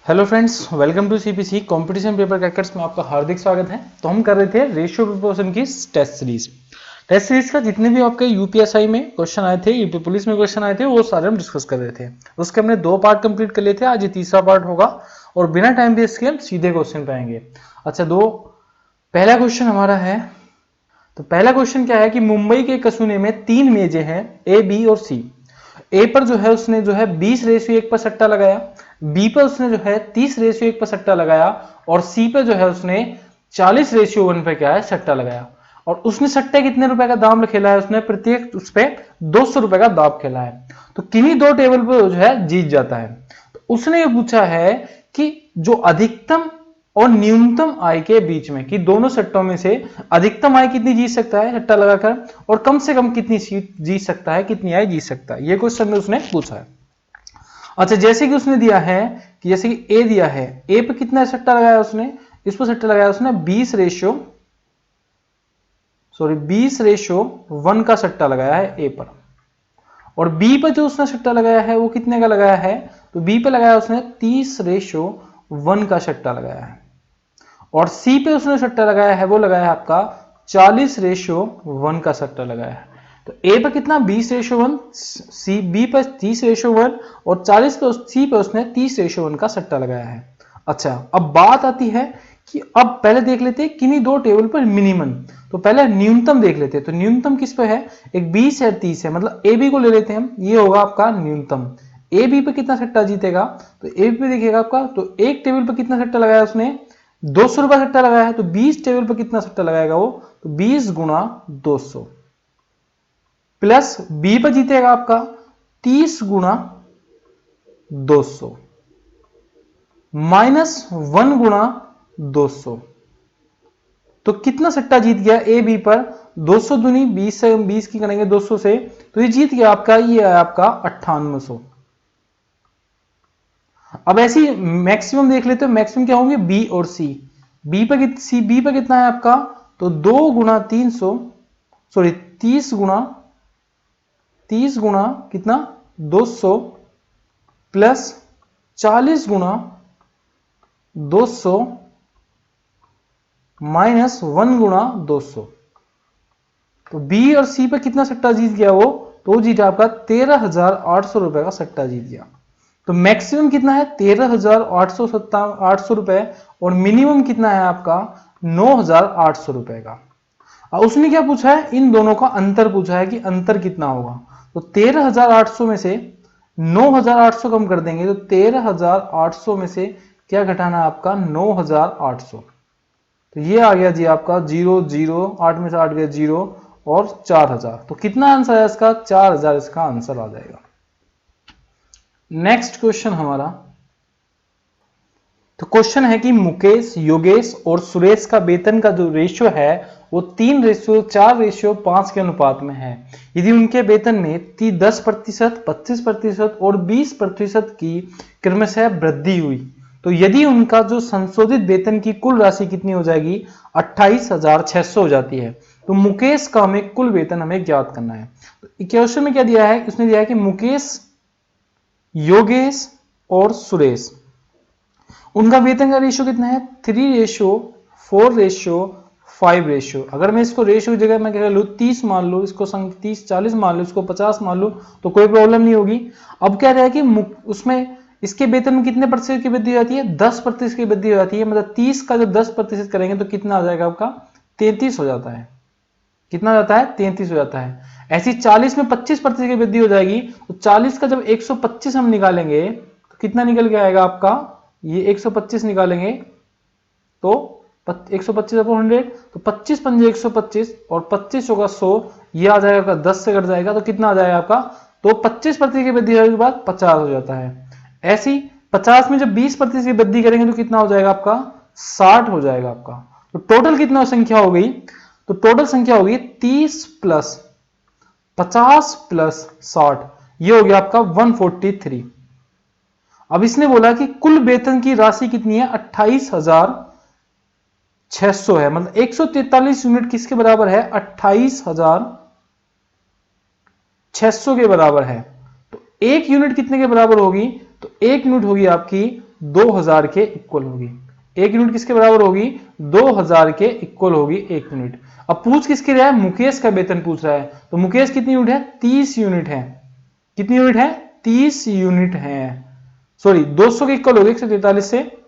Hello friends, welcome to CPC competition paper crackers में आपका हार्दिक स्वागत है। तो हम कर रहे थे रेशियो प्रोपोर्शन की टेस्ट सीरीज का जितने भी आपके यूपीएसआई में क्वेश्चन आए थे, यूपी पुलिस में क्वेश्चन आए थे, वो सारे हम डिस्कस कर रहे थे। उसके हमने 2 पार्ट कंप्लीट कर लिए थे, आज ये तीसरा पार्ट होगा और बिना टाइम वेस्ट के हम सीधे क्वेश्चन पे आएंगे। अच्छा, पहला क्वेश्चन हमारा है, तो पहला क्वेश्चन क्या है कि मुंबई के कसूने में 3 मेजें हैं, ए, बी और सी। ए पर जो है उसने जो है 20:1 पर सट्टा लगाया, बी पर उसने जो है 30:1 पर सट्टा लगाया और सी पे जो है उसने 40:1 पे क्या है सट्टा लगाया। और उसने सट्टे कितने रुपए का दाम खेला है, उसने प्रत्येक उस पे 200 रुपए का दाम खेला है। तो किन्हीं 2 टेबल पर जो है जीत जाता है। तो उसने ये पूछा है कि जो अधिकतम और न्यूनतम आय के बीच में, कि दोनों सट्टों में से अधिकतम आय कितनी जीत सकता है सट्टा लगाकर और कम से कम कितनी जीत सकता है, कितनी आय जीत सकता है, ये क्वेश्चन में उसने पूछा है। अच्छा, जैसे कि उसने दिया है कि जैसे कि ए दिया है, ए पे कितना सट्टा लगाया उसने, इस पर सट्टा लगाया उसने 20:1 का सट्टा लगाया है ए पर। और बी पर जो उसने सट्टा लगाया है वो कितने का लगाया है, तो बी पे लगाया उसने 30:1 का सट्टा लगाया है। और सी पे उसने सट्टा लगाया है, वो लगाया है आपका 40:1 का सट्टा लगाया है। तो ए पे कितना 20:1, सी बी पे 30:1 और 40 पे सी पे उसने 30:1 का सट्टा लगाया है। अच्छा, अब बात आती है कि अब पहले देख लेते हैं किन्हीं 2 टेबल पर मिनिमम। तो पहले न्यूनतम देख लेते हैं। तो न्यूनतम किस पे है, एक 20 है 30 है, मतलब ए बी को ले लेते हैं हम, ये होगा आपका न्यूनतम। ए बी पे कितना सट्टा जीतेगा, तो ए बी पे देखिएगा आपका, तो एक टेबल पर कितना सट्टा लगाया उसने, 200 रुपया सट्टा लगाया है। तो 20 टेबल पर कितना सट्टा लगाएगा वो, तो 20 गुणा 200 प्लस बी पर जीतेगा आपका 30 गुणा 200 माइनस 1 गुणा 200। तो कितना सट्टा जीत गया ए बी पर, 200 दूनी 20 से 20 की करेंगे 200 से, तो ये जीत गया आपका, ये है आपका 9800। अब ऐसी मैक्सिमम देख लेते हैं, मैक्सिमम क्या होंगे बी और सी। बी पे कितना है आपका, तो 2 गुणा 300, सॉरी 30 गुणा कितना 200 प्लस 40 गुणा 200 माइनस 1 गुणा 200। तो बी और सी पे कितना सट्टा जीत गया वो, तो जीता आपका 13,800 रुपए का सट्टा जीत गया। तो मैक्सिमम कितना है 13,800 रुपए और मिनिमम कितना है आपका 9,800 रुपए का। अब उसने क्या पूछा है, इन दोनों का अंतर पूछा है कि अंतर कितना होगा। तो 13,800 में से 9,800 कम कर देंगे, तो 13,800 में से क्या घटाना है आपका 9,800। तो ये आ गया जी आपका 0 0, 8 में से 8 गया 0 और 4,000। तो कितना आंसर है इसका, 4,000 इसका आंसर आ जाएगा। नेक्स्ट क्वेश्चन हमारा, तो क्वेश्चन है कि मुकेश, योगेश और सुरेश का वेतन का जो रेशियो है वो 3:4:5 के अनुपात में है। यदि उनके वेतन में 10%, 25% और 20% की क्रमशः वृद्धि हुई, तो यदि उनका जो संशोधित वेतन की कुल राशि कितनी हो जाएगी, 28,600 हो जाती है। तो मुकेश का हमें कुल वेतन हमें ज्ञात करना है। तो क्वेश्चन में क्या दिया है, उसने दिया है कि मुकेश, योगेश और सुरेश, उनका वेतन का रेशियो कितना है 3:4:5। अगर मैं इसको रेशियो की जगह मैं क्या लूँ 30 मान लूँ, इसको 30 40 मान लूँ, इसको 50 मान लूँ, तो कोई प्रॉब्लम नहीं होगी। अब क्या रहा है कि उसमें इसके वेतन में कितने प्रतिशत की वृद्धि हो जाती है, 10% की वृद्धि हो जाती है। मतलब 30 का जब 10% करेंगे तो कितना आ जाएगा आपका 33 हो जाता है। कितना जाता है 33 हो जाता है। ऐसी 40 में 25% की वृद्धि हो जाएगी, तो 40 का जब 125 हम निकालेंगे तो कितना निकल के आएगा आपका, ये 125 निकालेंगे तो 125/100, तो 25 पंजे 125 और 25 होगा 100, ये आ जाएगा 10 से कट जाएगा, तो कितना आ जाएगा आपका, तो 25% की वृद्धि होने के बाद 50 हो जाता है। ऐसी 50 में जब 20% की वृद्धि करेंगे तो कितना हो जाएगा आपका 60 हो जाएगा आपका। तो टोटल कितना संख्या हो गई, तो टोटल संख्या होगी 30 प्लस 50 प्लस 60, ये हो गया आपका 143। अब इसने बोला कि कुल वेतन की राशि कितनी है 28,600 है, मतलब 143 यूनिट किसके बराबर है 28,600 के बराबर है। तो एक यूनिट कितने के बराबर होगी, तो एक यूनिट होगी आपकी 2000 के इक्वल होगी। 1 यूनिट किसके बराबर होगी? 2000 के इक्वल होगी 1 यूनिट। अब पूछ किसके रहा है? मुकेश का वेतन पूछ रहा है। तो मुकेश कितनी यूनिट है? 30 यूनिट है। कितनी यूनिट है? 30 यूनिट है। सॉरी 200 के इक्वल होगी 143 से,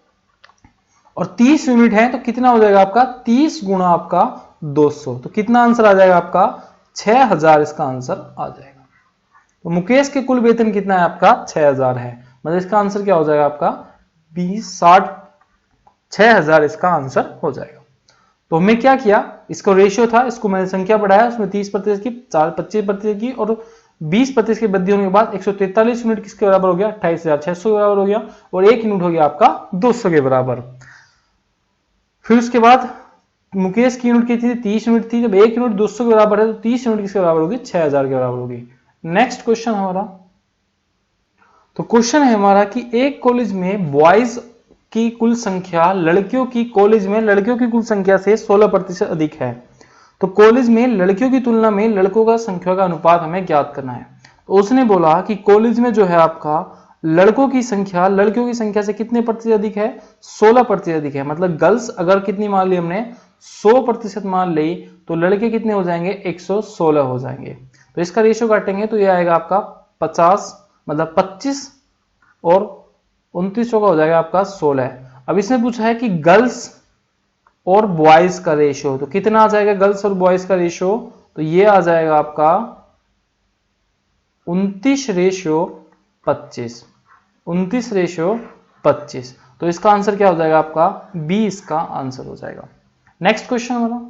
और 30 यूनिट है तो कितना हो जाएगा आपका? 30 गुणा आपका 200। तो कितना आंसर आ जाएगा आपका? 6000 इसका आंसर आ जाएगा। तो मुकेश के कुल वेतन कितना है आपका? 6000 है। मतलब इसका आंसर क्या हो जाएगा आपका? 6000 इसका आंसर हो जाएगा। तो हमने क्या किया, इसको रेशियो था, इसको मैंने संख्या बढ़ाया, उसमें 30% की, 25% की और 20% की वृद्धि होने के बाद 143 यूनिट किसके बराबर हो गया? 28600 के बराबर हो गया, और 1 यूनिट हो गया आपका 200 के बराबर। फिर उसके बाद मुकेश की यूनिट कितनी थी? 30 यूनिट थी। जब 1 यूनिट 200 के बराबर है तो 30 यूनिट किसके बराबर होगी? 6000 के बराबर होगी। नेक्स्ट क्वेश्चन हमारा, तो क्वेश्चन है हमारा कि एक कॉलेज में बॉयज की कुल संख्या लड़कियों की कॉलेज में लड़कियों की कुल संख्या से 16% अधिक है। तो कॉलेज में लड़कियों की तुलना में लड़कों का संख्या का अनुपात हमें ज्ञात करना है। तो उसने बोला कि कॉलेज में जो है आपका लड़कों की संख्या लड़कियों की संख्या से कितने प्रतिशत अधिक है? 16% अधिक है। मतलब गर्ल्स अगर कितनी मान ली हमने? 100% मान ली, तो लड़के कितने हो जाएंगे? 116 हो जाएंगे। तो इसका रेशियो काटेंगे तो ये आएगा आपका 50, मतलब 25 और 29 का हो जाएगा आपका 16। अब इसने पूछा है कि गर्ल्स और बॉयज का रेशियो, तो कितना आ जाएगा गर्ल्स और बॉयज का रेशियो? तो ये आ जाएगा आपका 29:25। 29:25। तो इसका आंसर क्या हो जाएगा आपका? बी इसका आंसर हो जाएगा। नेक्स्ट क्वेश्चन वाला,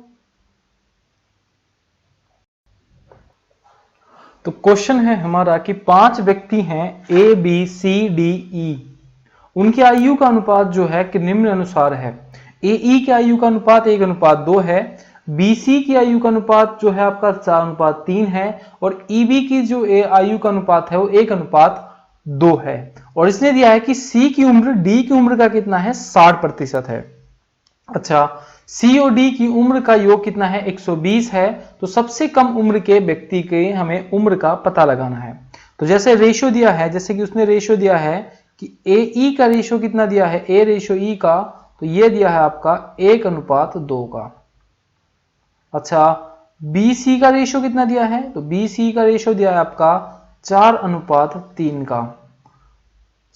तो क्वेश्चन है हमारा कि 5 व्यक्ति हैं A B C D E, उनकी आयु का अनुपात जो है कि निम्न अनुसार है। ए ई की आयु का अनुपात 1:2 है, बी सी की आयु का अनुपात जो है आपका 4:3 है, और ई बी की जो आयु का अनुपात है वो 1:2 है। और इसने दिया है कि सी की उम्र डी की उम्र का कितना है? 60% है। अच्छा, सी और डी की उम्र का योग कितना है? 120 है। तो सबसे कम उम्र के व्यक्ति के हमें उम्र का पता लगाना है। तो जैसे रेशियो दिया है, जैसे कि उसने रेशियो दिया है कि ए ई का रेशियो कितना दिया है? ए रेशियो ई का, तो ये दिया है आपका 1:2 का। अच्छा, बी सी का रेशियो कितना दिया है? तो बी सी का रेशियो दिया है आपका 4:3 का।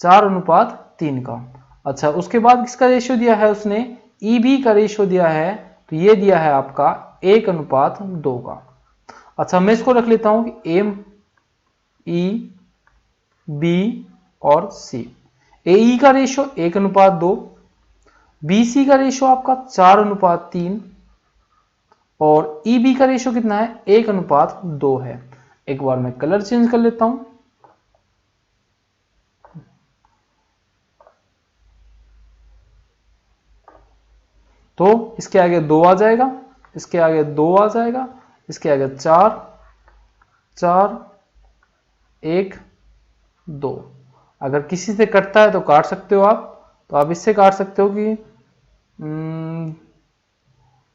4:3 का। अच्छा, उसके बाद किसका रेशियो दिया है उसने? ई बी का रेशियो दिया है, तो ये दिया है आपका 1:2 का। अच्छा, मैं इसको रख लेता हूं कि एम ई बी और सी। ए ई का रेशियो 1:2, बी सी का रेशियो आपका 4:3 और ई बी का रेशियो कितना है? 1:2 है। एक बार मैं कलर चेंज कर लेता हूं। तो इसके आगे 2 आ जाएगा, इसके आगे 2 आ जाएगा, इसके आगे 4, 4, 1, 2। अगर किसी से कटता है तो काट सकते हो आप। तो आप इससे काट सकते हो कि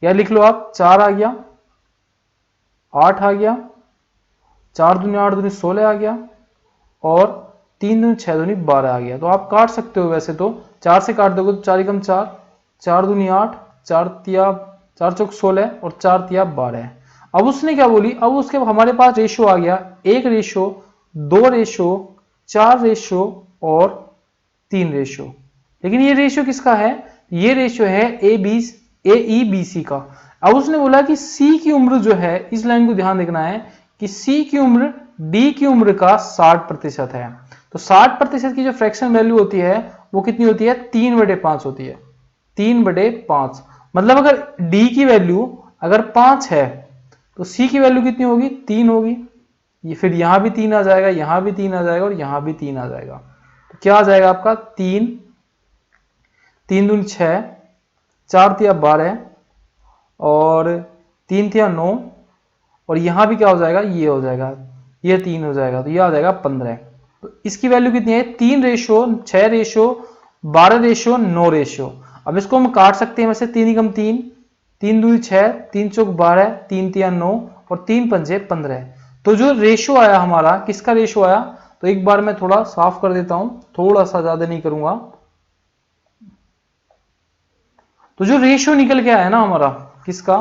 या लिख लो आप 4 आ गया, 8 आ गया, 4 दूनी 8 दूनी 16 आ गया, और 3 दूनी 6 दूनी 12 आ गया। तो आप काट सकते हो। वैसे तो 4 से काट दोगे तो 4 एकम 4, 4 दूनी 8, 4 तिया 4 चौक 16 और 4 तिया 12। अब उसने क्या बोली? अब उसके हमारे पास रेशियो आ गया 1 रेशियो, 2 रेशियो, 4 रेशियो और 3 रेशियो। लेकिन ये रेशियो किसका है? ये रेशियो है ए ई बी सी का। अब उसने बोला कि सी की उम्र जो है, इस लाइन को ध्यान देखना है कि सी की उम्र डी की उम्र का 60% है। तो 60% की जो फ्रैक्शन वैल्यू होती है वो कितनी होती है? 3/5 होती है। 3/5 मतलब अगर डी की वैल्यू अगर 5 है तो सी की वैल्यू कितनी होगी? 3 होगी। ये फिर यहां भी 3 आ जाएगा, यहां भी 3 आ जाएगा और यहां भी 3 आ जाएगा। तो क्या आ जाएगा आपका? 3, 3 दूनी 6, 4 तिया 12 और 3 तिया 9, और यहां भी क्या हो जाएगा? ये हो जाएगा, ये 3 हो जाएगा, तो ये आ जाएगा 15। तो इसकी वैल्यू कितनी है? 3 रेशियो, 6 रेशियो, 12 रेशियो, 9 रेशियो। अब इसको हम काट सकते हैं वैसे 3 एकम 3, 3 दूनी 6, 3 चौक 12, 3 तिया 9 और 3 पंजे 15। तो जो रेशियो आया हमारा, किसका रेशियो आया? तो एक बार मैं थोड़ा साफ कर देता हूं, थोड़ा सा ज्यादा नहीं करूंगा। तो जो रेशियो निकल के आया ना हमारा किसका,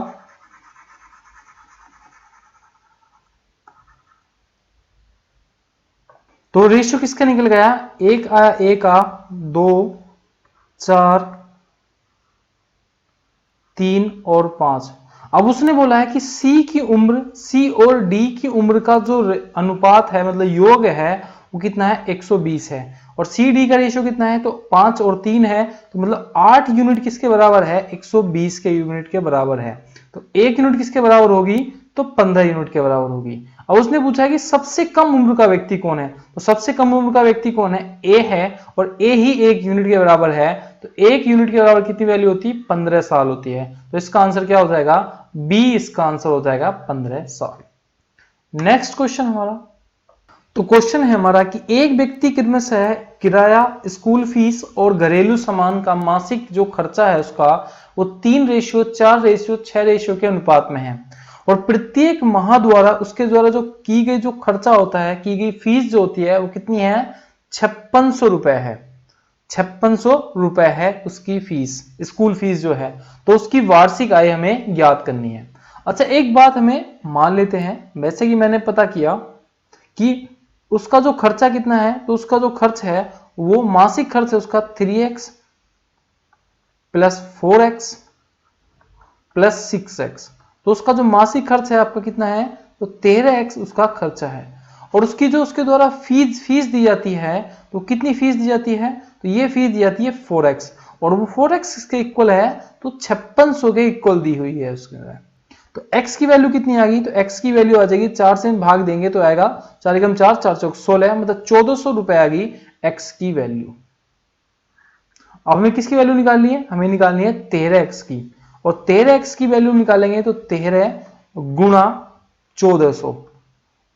तो रेशियो किसका निकल गया, 1 आया, 1 आ, 2 4 3 और 5। अब उसने बोला है कि सी की उम्र, सी और डी की उम्र का जो अनुपात है मतलब योग है वो कितना है, 120 है। और सी डी का रेशियो कितना है, तो 5 और 3 है, तो मतलब 8 यूनिट किसके बराबर है, 120 के यूनिट के बराबर है। तो 1 यूनिट किसके बराबर होगी, तो 15 यूनिट के बराबर होगी। अब उसने पूछा है कि सबसे कम उम्र का व्यक्ति कौन है, तो सबसे कम उम्र का व्यक्ति कौन है, ए है, और ए ही 1 यूनिट के बराबर है। तो 1 यूनिट के बराबर कितनी वैल्यू होती है, 15 साल होती है। तो इसका आंसर क्या हो जाएगा, बी इसका आंसर हो जाएगा 15 साल। नेक्स्ट क्वेश्चन हमारा, तो क्वेश्चन है हमारा कि एक व्यक्ति क्रमशः किराया, स्कूल फीस और घरेलू सामान का मासिक जो खर्चा है उसका वो 3:4:6 के अनुपात में है, और प्रत्येक माह द्वारा उसके द्वारा जो की गई जो खर्चा होता है, की गई फीस जो होती है वो कितनी है, 5600 रुपए है। 5600 रुपए है उसकी फीस, स्कूल फीस जो है। तो उसकी वार्षिक आय हमें ज्ञात करनी है। अच्छा एक बात हमें मान लेते हैं, वैसे कि मैंने पता किया कि उसका जो खर्चा कितना है, तो उसका जो खर्च है वो मासिक खर्च है उसका 3x plus 4x plus 6x। तो उसका जो मासिक खर्च है आपका कितना है, तो 13x उसका खर्चा है। और उसकी जो उसके द्वारा फीस दी जाती है, तो कितनी फीस दी जाती है, तो ये फीस दी जाती है 4x, और वो 4x के इक्वल है, तो 5600 के इक्वल दी हुई है उसके अंदर। तो x की वैल्यू कितनी आ गई, तो x की वैल्यू आ जाएगी, 4 से भाग देंगे तो आएगा 4 एकम 4, 4 चौक 16, मतलब 1400 रुपए आ गई x की वैल्यू। अब हमें किसकी वैल्यू निकालनी है, हमें निकालनी है 13x की, और 13x की वैल्यू निकालेंगे तो 13 गुणा 1400,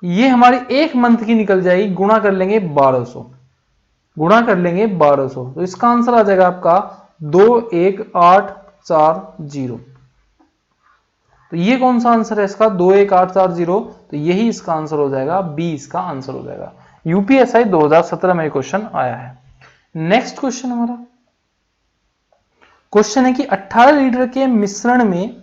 ये हमारी एक मंथ की निकल जाएगी, गुणा कर लेंगे 1200, गुणा कर लेंगे 1200। तो इसका आंसर आ जाएगा आपका 21840। तो ये कौन सा आंसर है इसका, 21840, तो यही इसका आंसर हो जाएगा, बी इसका आंसर हो जाएगा। यूपीएसआई 2017 में क्वेश्चन आया है। नेक्स्ट क्वेश्चन हमारा क्वेश्चन है कि 18 लीटर के मिश्रण में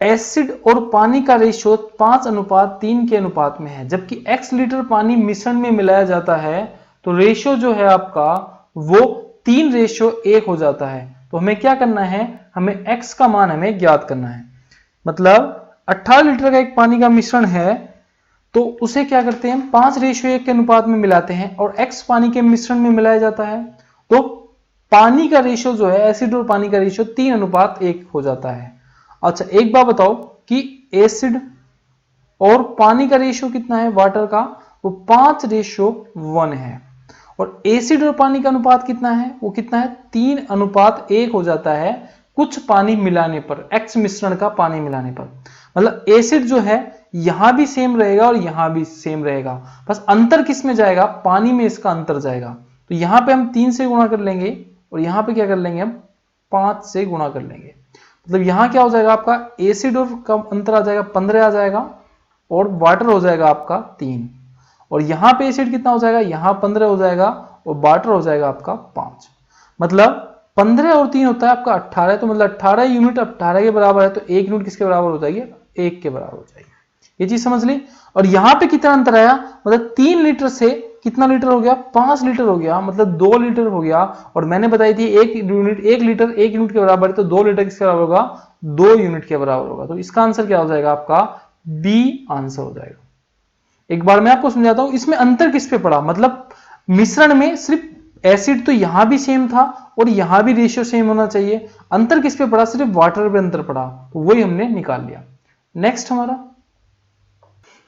एसिड और पानी का रेशियो 5:3 के अनुपात में है, जबकि x लीटर पानी मिश्रण में मिलाया जाता है तो रेशियो जो है आपका वो 3:1 हो जाता है। तो हमें क्या करना है, हमें x का मान हमें ज्ञात करना है। मतलब 18 लीटर का एक पानी का मिश्रण है, तो उसे क्या करते हैं, 5:1 के अनुपात में मिलाते हैं, और x पानी के मिश्रण में मिलाया जाता है, तो पानी का रेशियो जो है, एसिड और पानी का रेशियो 3:1 हो जाता है। अच्छा एक बात बताओ कि एसिड और पानी का रेशियो कितना है, वाटर का, वो 5:1 है, और एसिड और पानी का अनुपात कितना है, वो कितना है, 3:1 हो जाता है कुछ पानी मिलाने पर, एक्स मिश्रण का पानी मिलाने पर। मतलब एसिड जो है यहां भी सेम रहेगा और यहां भी सेम रहेगा, बस अंतर किस में जाएगा, पानी में इसका अंतर जाएगा। तो यहां पे हम 3 से गुणा कर लेंगे, और यहां पे क्या कर लेंगे, हम 5 से गुणा कर लेंगे। मतलब यहां क्या हो जाएगा आपका, एसिड और का अंतर आ जाएगा 15 आ जाएगा, और वाटर हो जाएगा आपका 3, और यहां पे एसिड कितना हो जाएगा, यहां 15 हो जाएगा, और वाटर हो जाएगा आपका 5। मतलब 15 और 3 होता है आपका 18, तो मतलब 18 यूनिट 18 के बराबर है, तो 1 यूनिट किसके बराबर हो जाएगी, 1 के बराबर हो जाएगी। ये चीज समझ ली। और यहां पे कितना अंतर आया, मतलब 3 लीटर से कितना लीटर हो गया, 5 लीटर हो गया, मतलब 2 लीटर हो गया। और मैंने बताई थी 1 लीटर 1 यूनिट के बराबर है, तो 2 लीटर किसके बराबर होगा, 2 यूनिट के बराबर होगा। तो इसका आंसर क्या हो जाएगा आपका, बी आंसर हो जाएगा। एक बार मैं आपको समझाता हूं इसमें अंतर किस पे पड़ा, मतलब मिश्रण में सिर्फ एसिड तो यहां भी सेम था और यहां भी रेशियो सेम होना चाहिए, अंतर किस पे पड़ा, सिर्फ वाटर पे अंतर पड़ा, तो वही हमने निकाल लिया। नेक्स्ट हमारा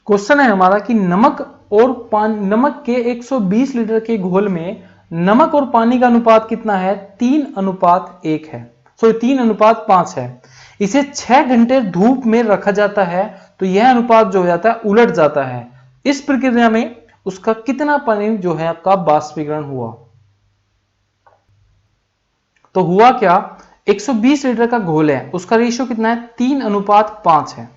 क्वेश्चन है हमारा कि नमक के 120 लीटर के घोल में नमक और पानी का अनुपात कितना है, 3:1 है, सॉरी 3:5 है। इसे 6 घंटे धूप में रखा जाता है तो यह अनुपात जो हो जाता है उलट जाता है। इस प्रक्रिया में उसका कितना पानी जो है आपका बाष्पीकरण हुआ। तो हुआ क्या, 120 लीटर का घोल है, उसका रेशियो कितना है, 3:5 है।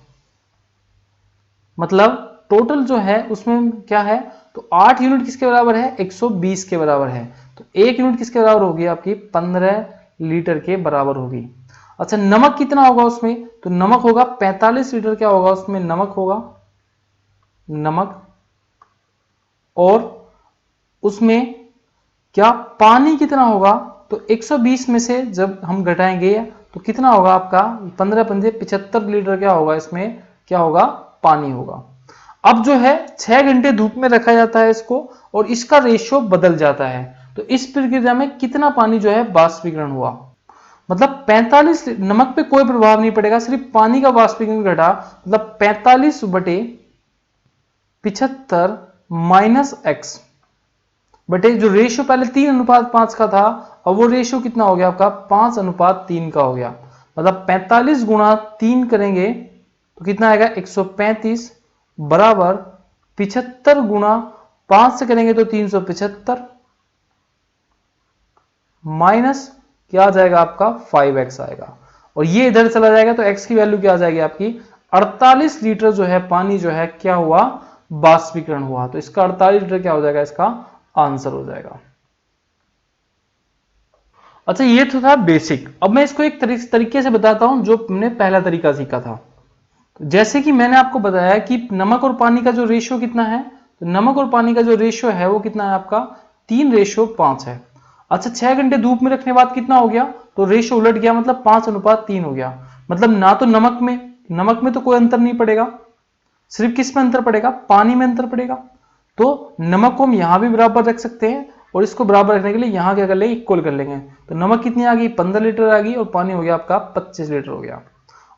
मतलब टोटल जो है उसमें क्या है, तो 8 यूनिट किसके बराबर है, 120 के बराबर है। तो 1 यूनिट किसके बराबर होगी आपकी, 15 लीटर के बराबर होगी। अच्छा, नमक कितना होगा उसमें, तो नमक होगा 45 लीटर, क्या होगा उसमें, नमक होगा, नमक। और उसमें क्या पानी कितना होगा, तो 120 में से जब हम घटाएंगे तो कितना होगा आपका 15 पंजे 75 लीटर क्या होगा, इसमें क्या होगा, पानी होगा। अब जो है 6 घंटे धूप में रखा जाता है इसको और इसका रेशियो बदल जाता है, तो इस प्रक्रिया में कितना पानी जो है वाष्पीकरण हुआ, मतलब 45, नमक पे कोई प्रभाव नहीं पड़ेगा, सिर्फ पानी का वाष्पीकरण घटा, मतलब 45/75 माइनस एक्स बटे जो रेशियो पहले 3:5 का था, अब वो रेशियो कितना हो गया आपका 5:3 का हो गया, मतलब 45 गुणा 3 करेंगे तो कितना आएगा 135 बराबर 75 गुणा 5 से करेंगे तो 375 माइनस क्या आ जाएगा आपका 5x आएगा, और ये इधर चला जाएगा तो x की वैल्यू क्या आ जाएगी आपकी 48 लीटर जो है पानी जो है क्या हुआ, वाष्पीकरण हुआ। तो इसका 48 लीटर क्या हो जाएगा, इसका आंसर हो जाएगा। अच्छा, ये तो था बेसिक। अब मैं इसको एक तरीके से बताता हूं जो हमने पहला तरीका सीखा था। जैसे कि मैंने आपको बताया कि नमक और पानी का जो रेशियो कितना है, तो नमक और पानी का जो रेशियो है वो कितना है आपका 3:5 है। अच्छा, 6 घंटे धूप में रखने के बाद कितना हो गया, तो रेशियो उलट गया, मतलब 5:3 हो गया। मतलब ना तो नमक में तो कोई अंतर नहीं पड़ेगा, सिर्फ किस में अंतर पड़ेगा, पानी में अंतर पड़ेगा। तो नमक को हम यहां भी बराबर रख सकते हैं और इसको बराबर रखने के लिए यहां क्या कर लेंगे, इक्वल कर लेंगे। तो नमक कितनी आ गई 15 लीटर आ गई और पानी हो गया आपका 25 लीटर हो गया।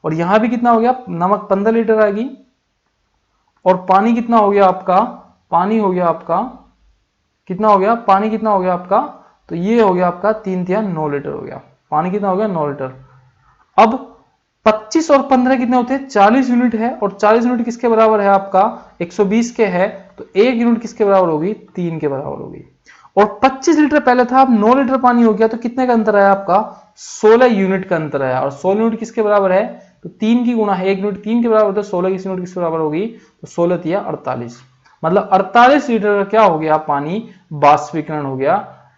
और यहां भी कितना हो गया, नमक 15 लीटर आ गई और पानी कितना हो गया आपका, पानी हो गया आपका कितना हो गया, पानी कितना हो गया आपका, तो ये हो गया आपका 3/9 लीटर हो गया, पानी कितना हो गया 9 लीटर। अब 25 और 15 कितने होते हैं, 40 यूनिट है, और 40 यूनिट किसके बराबर है आपका 120 के है, तो 1 यूनिट किसके बराबर होगी, 3 के बराबर होगी। और 25 लीटर पहले था, अब 9 लीटर पानी हो गया, तो कितने का अंतर आया आपका 16 यूनिट का अंतर आया। और 16 यूनिट किसके बराबर है, तो 3 की गुणा है, 1 यूनिट 3 के बराबर होता है, 16 की यूनिट किसके बराबर होगी, तो 16 तिया 48, मतलब 48 लीटर का क्या हो गया, पानी वाष्पीकरण हो गया।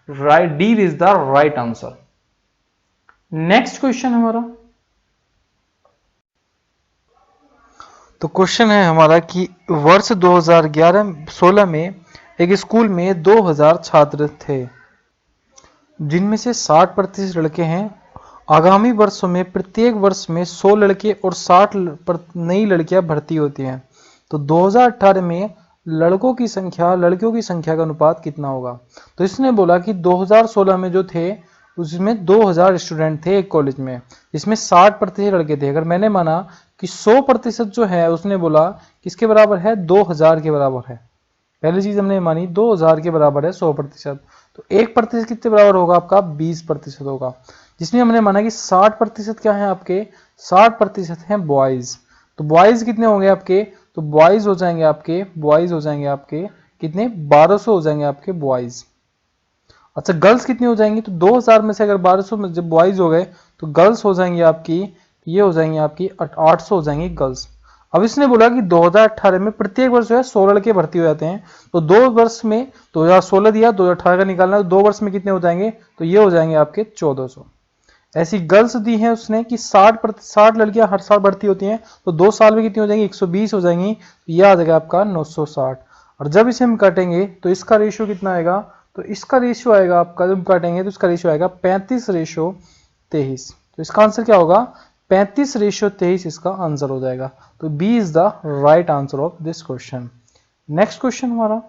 Right, D is the right answer. Next question हमारा, तो क्वेश्चन है हमारा कि वर्ष 2011-16 में एक स्कूल में 2000 छात्र थे, जिनमें से 60% लड़के हैं। आगामी वर्षों में प्रत्येक वर्ष में 100 लड़के और 60 नई लड़कियां भर्ती होती हैं। तो 2018 में लड़कों की संख्या लड़कियों की संख्या का अनुपात कितना होगा। तो इसने बोला कि 2016 में जो थे उसमें 2000 स्टूडेंट थे एक कॉलेज में, इसमें 60% लड़के थे। अगर मैंने माना कि 100% जो है, उसने बोला किसके बराबर है, 2000 के बराबर है। पहली चीज हमने मानी 2000 के बराबर है 100%, तो 1% कितने बराबर होगा आपका 20% होगा। जिसमें हमने माना कि 60% क्या है आपके, 60% हैं बॉयज। तो बॉयज कितने होंगे आपके, तो बॉयज हो जाएंगे आपके कितने 1200 हो जाएंगे आपके बॉयज। अच्छा, गर्ल्स कितनी हो जाएंगी, तो 2000 में से अगर 1200 में जब बॉयज हो गए तो गर्ल्स हो जाएंगी आपकी, ये हो जाएंगी आपकी 800 हो जाएंगी गर्ल्स। अब इसने बोला कि 2018 में प्रत्येक वर्ष जो है 16 लड़के भर्ती हो जाते हैं, तो 2 वर्ष में 2016 दिया 2018 का निकालना, तो 2 वर्ष में कितने हो जाएंगे, तो ये हो जाएंगे आपके 1400। ऐसी गर्ल्स दी है उसने कि 60 लड़कियां हर साल भर्ती होती हैं, तो 2 साल में कितनी हो जाएंगी 120 हो जाएंगी, तो यह आ जाएगा आपका 960। और जब इसे हम काटेंगे तो इसका रेशियो कितना आएगा, तो इसका रेशियो आएगा आपका, जब काटेंगे तो इसका रेशियो आएगा 35:23। तो इसका आंसर क्या होगा 35:23, इसका आंसर हो जाएगा। तो B is the right answer of this question. Next question हमारा,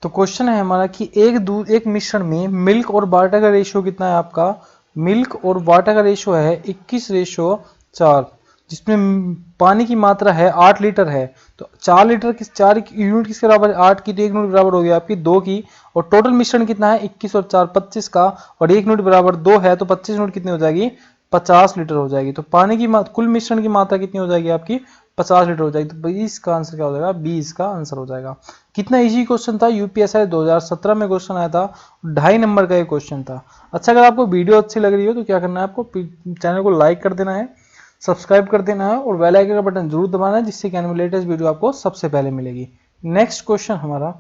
तो क्वेश्चन है हमारा कि एक मिश्रण में मिल्क और वाटर का रेशियो कितना है आपका, मिल्क और वाटर का रेशियो है 21:4, जिसमें पानी की मात्रा है 8 लीटर है। तो 4 यूनिट किसके बराबर है, 8 की, तो 1 यूनिट बराबर हो गया आपकी 2 की। और टोटल मिश्रण कितना है 21 और 4 25 का, और 1 यूनिट बराबर 2 है, तो 25 यूनिट कितनी हो जाएगी 50 लीटर हो जाएगी। तो पानी की कुल मिश्रण की मात्रा कितनी हो जाएगी आपकी 50 लीटर हो जाएगी। तो बी इसका आंसर क्या हो जाएगा, बी इसका आंसर हो जाएगा। कितना इजी क्वेश्चन था, यूपीएससी 2017 में क्वेश्चन आया था, 2.5 नंबर का ये क्वेश्चन था। अच्छा, अगर आपको वीडियो अच्छी लग रही हो तो क्या करना है, आपको चैनल को लाइक कर देना है, सब्सक्राइब कर देना है और बेल आइकन का बटन जरूर दबाना है, जिससे कि आने वाली लेटेस्ट वीडियो आपको सबसे पहले मिलेगी। नेक्स्ट क्वेश्चन हमारा,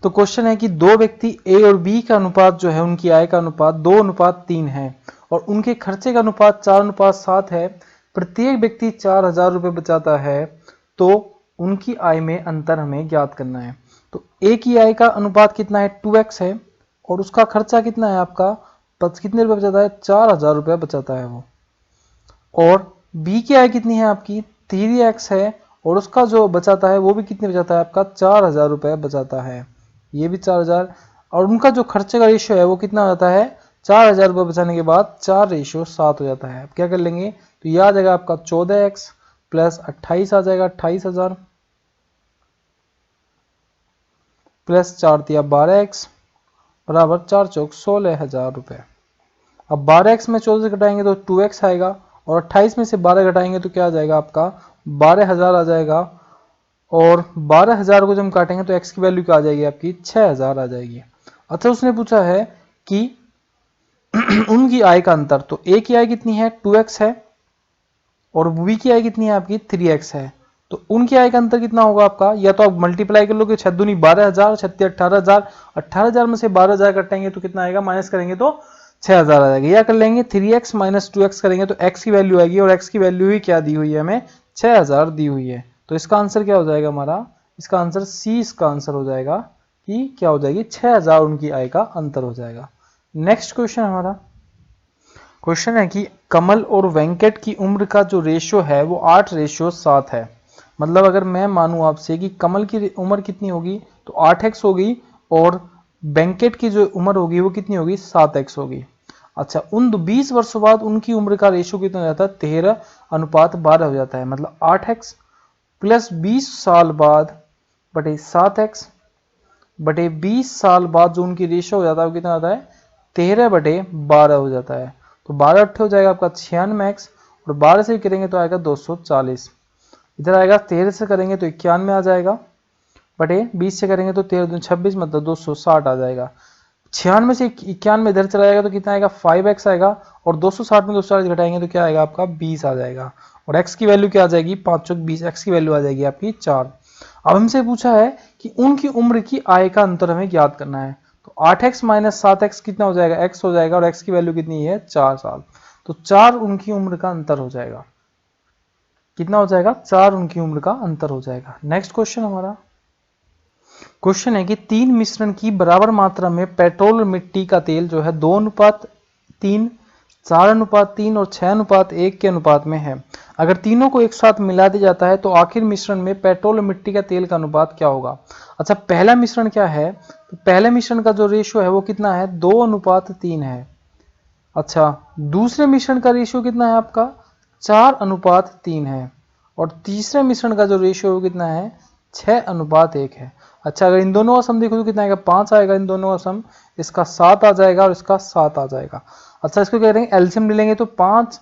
तो क्वेश्चन है कि दो व्यक्ति ए और बी का अनुपात जो है, उनकी आय का अनुपात 2:3 है और उनके खर्चे का अनुपात 4:7 है। प्रत्येक व्यक्ति 4,000 रुपये बचाता है, तो उनकी आय में अंतर हमें ज्ञात करना है। तो ए की आय का अनुपात कितना है, 2x है, और उसका खर्चा कितना है आपका, कितने रुपए बचाता है, 4,000 रुपये बचाता है वो। और बी की आय कितनी है आपकी, 3x है, और उसका जो बचाता है वो भी कितने बचाता है आपका, 4,000 रुपये बचाता है, ये भी 4,000। और उनका जो खर्चे का रेशियो है वो कितना हो जाता है, 4,000 रुपये बचाने के बाद 4:7 हो जाता है। अब क्या कर लेंगे, तो ये आ जाएगा आपका 14x प्लस 28 आ जाएगा, 28,000 प्लस 4 दिया 12x बराबर 4 चौक 16,000 रुपये। अब 12x में 14 से घटाएंगे तो 2x आएगा, और 28 में से 12 घटाएंगे तो क्या आ जाएगा आपका, 12,000 आ जाएगा। और 12,000 को जब हम काटेंगे तो x की वैल्यू क्या आ जाएगी आपकी, 6,000 आ जाएगी। अच्छा, उसने पूछा है कि उनकी आय का अंतर, तो a की आय कितनी है, 2x है, और b की आय कितनी है आपकी, 3x है। तो उनकी आय का अंतर कितना होगा आपका, या तो आप मल्टीप्लाई कर लो कि 6 दूनी 12,000, 36 18,000, 18,000 में से 12,000 कटेंगे तो कितना आएगा, माइनस करेंगे तो 6,000 आ जाएगा। या कर लेंगे 3x माइनस 2x करेंगे तो x की वैल्यू आएगी, और x की वैल्यू ही क्या दी हुई है हमें, 6,000 दी हुई है। तो इसका आंसर क्या हो जाएगा हमारा, इसका आंसर सी, इसका आंसर हो जाएगा कि क्या हो जाएगी, 6,000 उनकी आय का अंतर हो जाएगा। नेक्स्ट क्वेश्चन हमारा क्वेश्चन है कि कमल और वेंकट की उम्र का जो रेशियो है वो 8:7 है। मतलब अगर मैं मानूं आपसे कि कमल की उम्र कितनी होगी, तो 8x होगी, और वेंकट की जो उम्र होगी वो कितनी होगी, 7x होगी। अच्छा, उन 20 वर्षों बाद उनकी उम्र का रेशियो कितना हो जाता है, 13:12 हो जाता है। मतलब 8x प्लस 20 साल बाद बटे 7x बटे 20 साल बाद जो उनकी रेशियो हो जाता है वो कितना आता है, 13/12 हो जाता है। तो 12 अट्ठे हो जाएगा आपका 96x, और 12 से करेंगे तो आएगा 240। इधर आएगा 13 से करेंगे तो 91 आ जाएगा, बटे 20 से करेंगे तो 13 दूनी 26, मतलब 260 आ जाएगा। 96 से 91 इधर चला जाएगा तो कितना आएगा, 5x आएगा, और 260 में 240 घटाएंगे तो क्या आएगा आपका, 20 आ जाएगा। और x की वैल्यू क्या आ जाएगी, 5 चौक 20, x की वैल्यू आ जाएगी आपकी 4। अब हमसे पूछा है कि उनकी उम्र की आय का अंतर हमें ज्ञात करना है। तो 8x माइनस 7x कितना हो जाएगा, x हो जाएगा, और x की वैल्यू कितनी है, 4 साल। तो 4 उनकी उम्र का अंतर हो जाएगा। कितना हो जाएगा, 4 उनकी उम्र का अंतर हो जाएगा। नेक्स्ट क्वेश्चन हमारा क्वेश्चन है कि 3 मिश्रण की बराबर मात्रा में पेट्रोल और मिट्टी का तेल जो है 2:3, 4:3 और 6:1 के अनुपात में है। अगर तीनों को एक साथ मिला दिया जाता है तो आखिर मिश्रण में पेट्रोल और मिट्टी का तेल का अनुपात क्या होगा। अच्छा, पहला मिश्रण क्या है, तो पहले मिश्रण का जो रेशियो है वो कितना है, 2:3 है। अच्छा, दूसरे मिश्रण का रेशियो कितना है आपका, 4:3 है, और तीसरे मिश्रण का जो रेशियो है वो कितना है, 6:1 है। अच्छा, अगर इन दोनों का सम देखो तो कितना आएगा, 5 आएगा इन दोनों का सम, इसका 7 आ जाएगा और इसका 7 आ जाएगा। अच्छा, इसको कह रहे हैं एलसीएम ले लेंगे तो 5,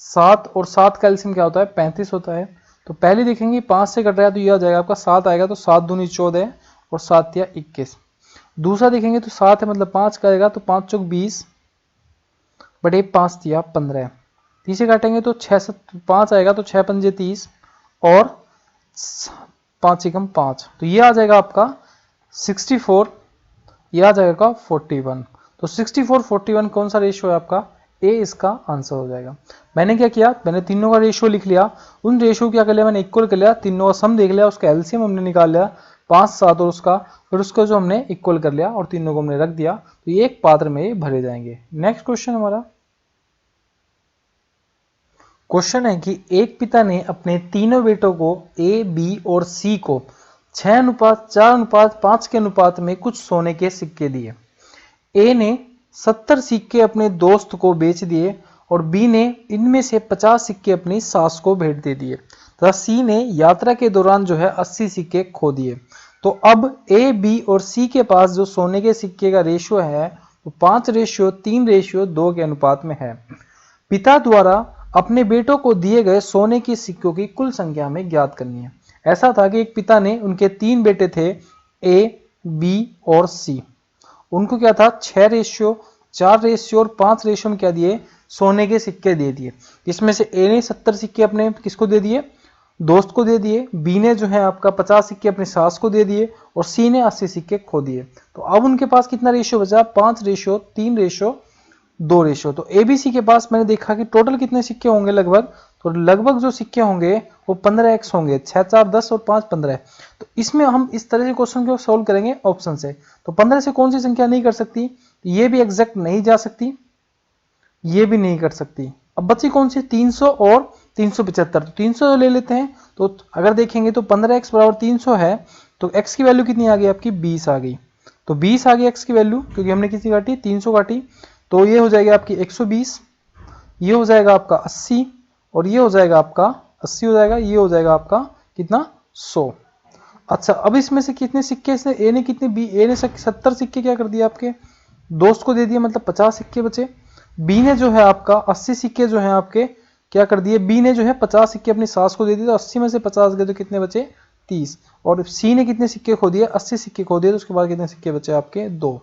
7 और 7 का एलसीएम क्या होता है, 35 होता है। तो पहले देखेंगे 5 से कट रहा है तो ये आ जाएगा आपका 7 आएगा, तो 7 दूनी 14 और 7 या 21। दूसरा देखेंगे तो 7 है, मतलब 5 का आएगा, तो 5 चौक 20 बटे 5 दिया 15। तीसरे काटेंगे तो 6 5 आएगा, तो 6 पंजे 30 और 5 एकम 5, तो ये आ जाएगा आपका 64, ये आ जाएगा 41। तो 64 41 कौन सा रेशियो है आपका, ए इसका आंसर हो जाएगा। मैंने क्या किया, मैंने तीनों का रेशियो लिख लिया, उन रेशियो क्या कर लिया मैंने, इक्वल कर लिया, तीनों का सम देख लिया, उसका एलसीएम हमने निकाल लिया 5 7 और उसका, फिर उसका जो हमने इक्वल कर लिया और तीनों को हमने रख दिया, तो ये एक पात्र में ये भरे जाएंगे। नेक्स्ट क्वेश्चन हमारा क्वेश्चन है कि एक पिता ने अपने तीनों बेटों को ए, बी और सी को 6:4:5 के अनुपात में कुछ सोने के सिक्के दिए। ए ने 70 सिक्के अपने दोस्त को बेच दिए और बी ने इनमें से 50 सिक्के अपनी सास को भेंट दे दिए तथा सी ने यात्रा के दौरान जो है 80 सिक्के खो दिए। तो अब ए, बी और सी के पास जो सोने के सिक्के का रेशियो है वो 5:3:2 के अनुपात में है। पिता द्वारा अपने बेटों को दिए गए सोने के सिक्कों की कुल संख्या हमें ज्ञात करनी है। ऐसा था कि एक पिता ने, उनके 3 बेटे थे ए, बी और सी, उनको क्या था 6:4 और 5 में क्या दिए, सोने के सिक्के दे दिए। इसमें से ए ने 70 सिक्के अपने किसको दे दिए, दोस्त को दे दिए, बी ने जो है आपका 50 सिक्के अपनी सास को दे दिए और सी ने 80 सिक्के खो दिए। तो अब उनके पास कितना रेशियो बचा? 5:3:2 तो एबीसी के पास मैंने देखा कि टोटल कितने सिक्के होंगे लगभग, तो लगभग जो सिक्के होंगे वो 15x होंगे, 6 4 10 और 5 15। तो इसमें हम इस तरह से क्वेश्चन को सोल्व करेंगे ऑप्शन से। तो 15 से कौन सी संख्या नहीं कर सकती? ये भी एग्जैक्ट नहीं जा सकती, ये भी नहीं कर सकती। अब बची कौन सी? 300 और 375। तो 300 ले लेते हैं। तो अगर देखेंगे तो 15x बराबर 300 है, तो x की वैल्यू कितनी आ गई आपकी? 20 आ गई। तो 20 आ गई x की वैल्यू, क्योंकि हमने कितनी काटी? 300 काटी। तो ये हो जाएगी आपकी 120, ये हो जाएगा आपका 80 और ये हो जाएगा आपका 80 हो जाएगा, ये हो जाएगा आपका कितना? 100। अच्छा, अब इसमें से कितने सिक्के से ए ने कितने? ए ने 70 सिक्के क्या कर दिए आपके दोस्त को दे दिए, मतलब 50 सिक्के बचे। बी ने जो है आपका 80 सिक्के जो है आपके क्या कर दिए? बी ने जो है 50 सिक्के अपनी सास को दे दिए, तो 80 में से 50 गए तो कितने बचे? 30। और सी ने कितने सिक्के खो दिए? 80 सिक्के खो दिए, तो उसके बाद कितने सिक्के बचे आपके? 2।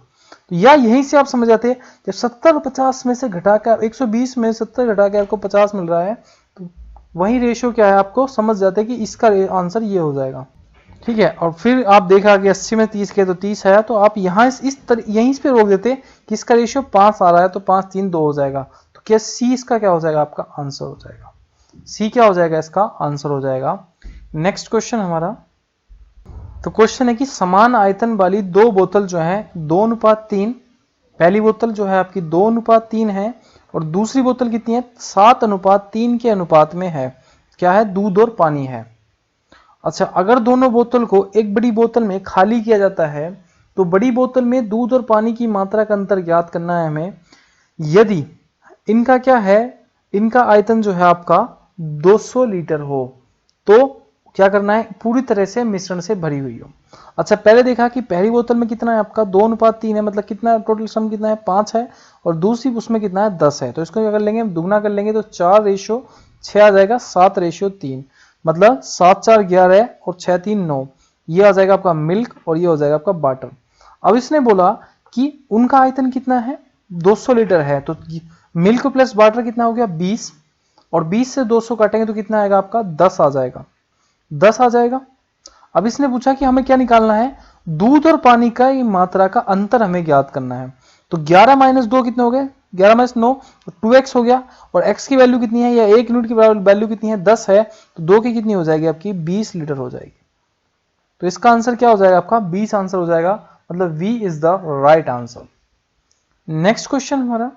तो या यहीं से आप समझ जाते हैं, जब 70 और 50 में से घटाकर 120 में 70 घटा के आपको 50 मिल रहा है, तो वही रेशियो क्या है आपको समझ जाते हैं कि इसका आंसर ये हो जाएगा। ठीक है, और फिर आप देखा कि 80 में 30 के तो 30 है, तो आप यहाँ यहीं पे रोक देते कि इसका रेशियो 5 आ रहा है, तो 5 3 2 हो जाएगा। तो क्या सी इसका क्या हो जाएगा? आपका आंसर हो जाएगा। सी क्या हो जाएगा? इसका आंसर हो जाएगा। नेक्स्ट क्वेश्चन हमारा, तो क्वेश्चन है कि समान आयतन वाली दो बोतल जो है 2:3, पहली बोतल जो है आपकी 2:3 है और दूसरी बोतल कितनी है? 7:3 के अनुपात में है। क्या है? दूध और पानी है। अच्छा, अगर दोनों बोतल को एक बड़ी बोतल में खाली किया जाता है, तो बड़ी बोतल में दूध और पानी की मात्रा का अंतर ज्ञात करना है हमें। यदि इनका क्या है? इनका आयतन जो है आपका 200 लीटर हो, तो क्या करना है? पूरी तरह से मिश्रण से भरी हुई हो। अच्छा, पहले देखा कि पहली बोतल में कितना है आपका? 2:3 है, मतलब कितना टोटल सम कितना है? 5 है, और दूसरी उसमें कितना है? 10 है। तो इसको क्या कर लेंगे? दुगना कर लेंगे, तो 4:6 आ जाएगा, 7:3, मतलब 7 4 11 और 6 3 9। ये आ जाएगा आपका मिल्क और ये हो जाएगा आपका वाटर। अब इसने बोला कि उनका आयतन कितना है? 200 लीटर है, तो मिल्क प्लस वाटर कितना हो गया? 20, और 20 से 200 काटेंगे तो कितना आएगा आपका? 10 आ जाएगा, 10 आ जाएगा। अब इसने पूछा कि हमें क्या निकालना है? दूध और पानी का ये मात्रा का अंतर हमें ज्ञात करना है। तो 11 - 2 कितने हो गए? 11 - 9 2x हो गया, और x की वैल्यू कितनी है, या 1 यूनिट की वैल्यू कितनी है? 10 है, तो 2 की कितनी हो जाएगी आपकी? 20 लीटर हो जाएगी। तो इसका आंसर क्या हो जाएगा आपका? 20 आंसर हो जाएगा, मतलब V is the right answer. Next question हमारा,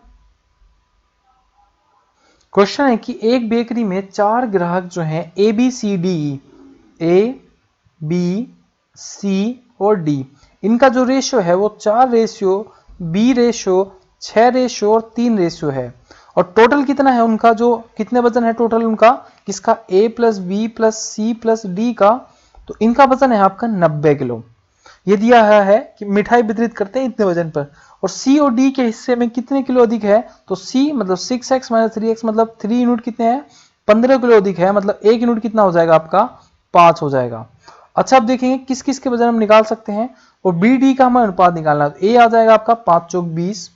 क्वेश्चन है कि एक बेकरी में 4 ग्राहक जो हैं ABCD, A B C और D, इनका जो रेशियो है वो 4 रेशियो B रेशियो 6 रेशियो और 3 रेशियो है। और टोटल कितना है उनका? जो कितने वजन है टोटल उनका? किसका? A plus B plus C plus D का। तो इनका वजन है आपका 90 किलो। ये दिया है कि मिठाई वितरित करते हैं इतने वजन पर, और C और D के हिस्से में कितने किलो अधिक है? तो C मतलब 6x - 3x, मतलब 3 यूनिट कितने हैं? 15 किलो अधिक है, मतलब 1 यूनिट कितना हो जाएगा आपका? 5 हो जाएगा। अच्छा, अब देखेंगे किस किस के वजन हम निकाल सकते हैं, और बी डी का हमें अनुपात निकालना है। तो ए आ जाएगा आपका 5 चौक 20,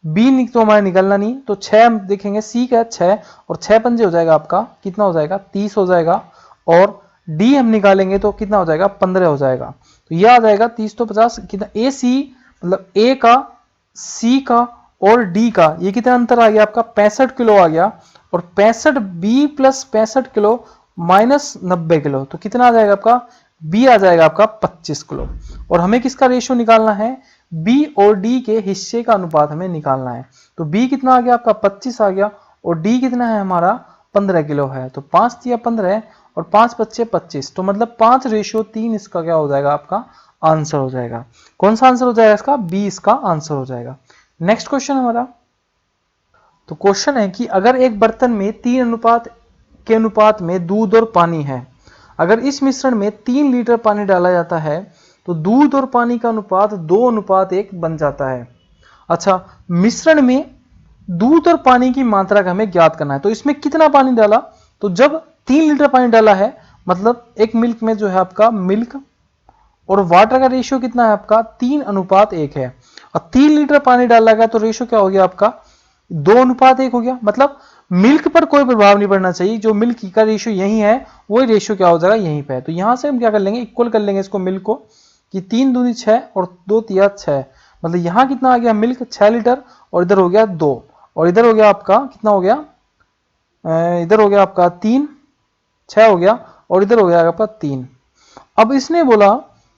बी तो हमारे निकलना नहीं, तो 6 हम देखेंगे, सी का 6 और 6 पंजे हो जाएगा आपका कितना हो जाएगा? 30 हो जाएगा, और डी हम निकालेंगे तो कितना हो जाएगा? 15 हो जाएगा। तो यह आ जाएगा 30 तो 50 कितना? ए सी मतलब ए का, सी का और डी का ये कितना अंतर आ गया आपका? 65 किलो आ गया, और 65 B plus 65 kilo minus 90 kilo, तो कितना आ जाएगा आपका? बी आ जाएगा आपका 25 किलो। और हमें किसका रेशियो निकालना है? बी और डी के हिस्से का अनुपात हमें निकालना है। तो बी कितना आ गया आपका? 25 आ गया, और डी कितना है हमारा? 15 किलो है। तो 5 दिया 15 और 5 बच्चे 25, तो मतलब 5:3 इसका क्या हो जाएगा? आपका आंसर हो जाएगा। कौन सा आंसर हो जाएगा इसका? बी इसका आंसर हो जाएगा। नेक्स्ट क्वेश्चन हमारा, तो क्वेश्चन है कि अगर एक बर्तन में 3 अनुपात में दूध और पानी है, अगर इस मिश्रण में 3 लीटर पानी डाला जाता है, तो दूध और पानी का अनुपात 2:1 बन जाता है। अच्छा, मिश्रण में दूध और पानी की मात्रा का हमें ज्ञात करना है। तो इसमें कितना पानी डाला? तो जब 3 लीटर पानी डाला है, मतलब एक मिल्क में जो है आपका मिल्क और वाटर का रेशियो कितना है आपका? 3:1 है। और 3 लीटर पानी डाला गया तो रेशियो क्या हो गया आपका? 2:1 हो गया। मतलब मिल्क पर कोई प्रभाव नहीं पड़ना चाहिए, जो मिल्क का रेशियो यही है वही रेशियो क्या हो जाएगा यहीं पे है। तो यहां से हम क्या कर लेंगे, इक्वल कर लेंगे इसको मिल्क को, कि 3 दूनी 6 और 2 तिया 6, मतलब यहां कितना आ गया मिल्क 6 लीटर, और इधर हो गया 2, और इधर हो गया आपका कितना हो गया, इधर हो गया आपका 3, 6 हो गया, और इधर हो गया आपका 3। अब इसने बोला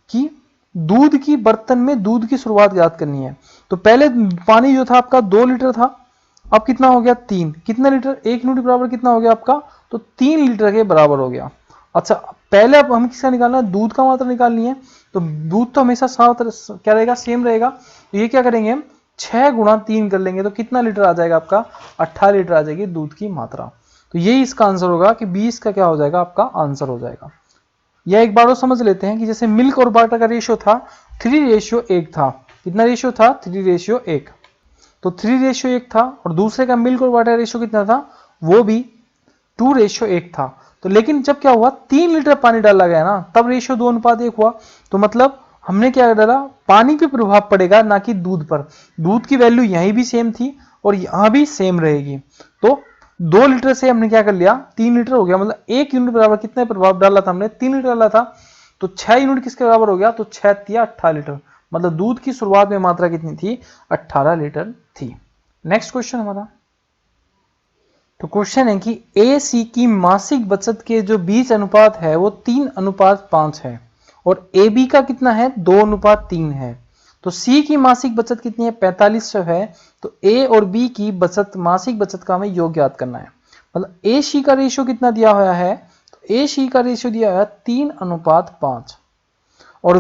कि दूध की बर्तन में दूध की शुरुआत याद करनी है। तो पहले पानी जो था आपका 2 लीटर था, अब कितना हो गया 3, कितना लीटर, 1 यूनिट बराबर कितना हो गया आपका, तो 3 लीटर के बराबर हो गया। अच्छा पहले अब हम किसका निकालना है, दूध का मात्रा निकालनी है। तो दूध तो हमेशा साथ क्या रहेगा, सेम रहेगा। तो ये क्या करेंगे हम 6 गुणा 3 कर लेंगे, तो कितना लीटर आ जाएगा आपका, 18 लीटर आ जाएगी दूध की मात्रा। तो यही इसका आंसर होगा कि 20 का क्या हो जाएगा आपका आंसर हो जाएगा। यह एक बार और समझ लेते हैं कि जैसे मिल्क और वाटर का रेशियो था 3:1 था, कितना रेशियो था 3:1, तो 3:1 था, और दूसरे का मिल्क और वाटर रेशियो कितना था, वो भी 2:1 था। तो लेकिन जब क्या हुआ 3 लीटर पानी डाला गया ना, तब रेशियो 2:1 हुआ। तो मतलब हमने क्या डाला, पानी पे प्रभाव पड़ेगा ना कि दूध पर। दूध की वैल्यू यहीं भी सेम थी और यहां भी सेम रहेगी। तो 2 लीटर से हमने क्या कर लिया 3 लीटर हो गया, मतलब 1 यूनिट बराबर कितने प्रभाव डाला था हमने, 3 लीटर डाला था। तो 6 यूनिट किसके बराबर हो गया, तो 6 तिया 18 लीटर, मतलब दूध की शुरुआत में मात्रा कितनी थी, 18 लीटर थी। नेक्स्ट क्वेश्चन हमारा, तो क्वेश्चन है कि ए सी की मासिक बचत के जो बीच अनुपात है वो 3:5 है, और ए बी का कितना है 2:3 है। तो सी की मासिक बचत कितनी है 4500 है। तो ए और बी की बचत मासिक बचत का हमें योग याद करना है। मतलब ए सी का रेशियो कितना दिया हुआ है, तो ए सी का रेशियो दिया हुआ है 3:5, और ए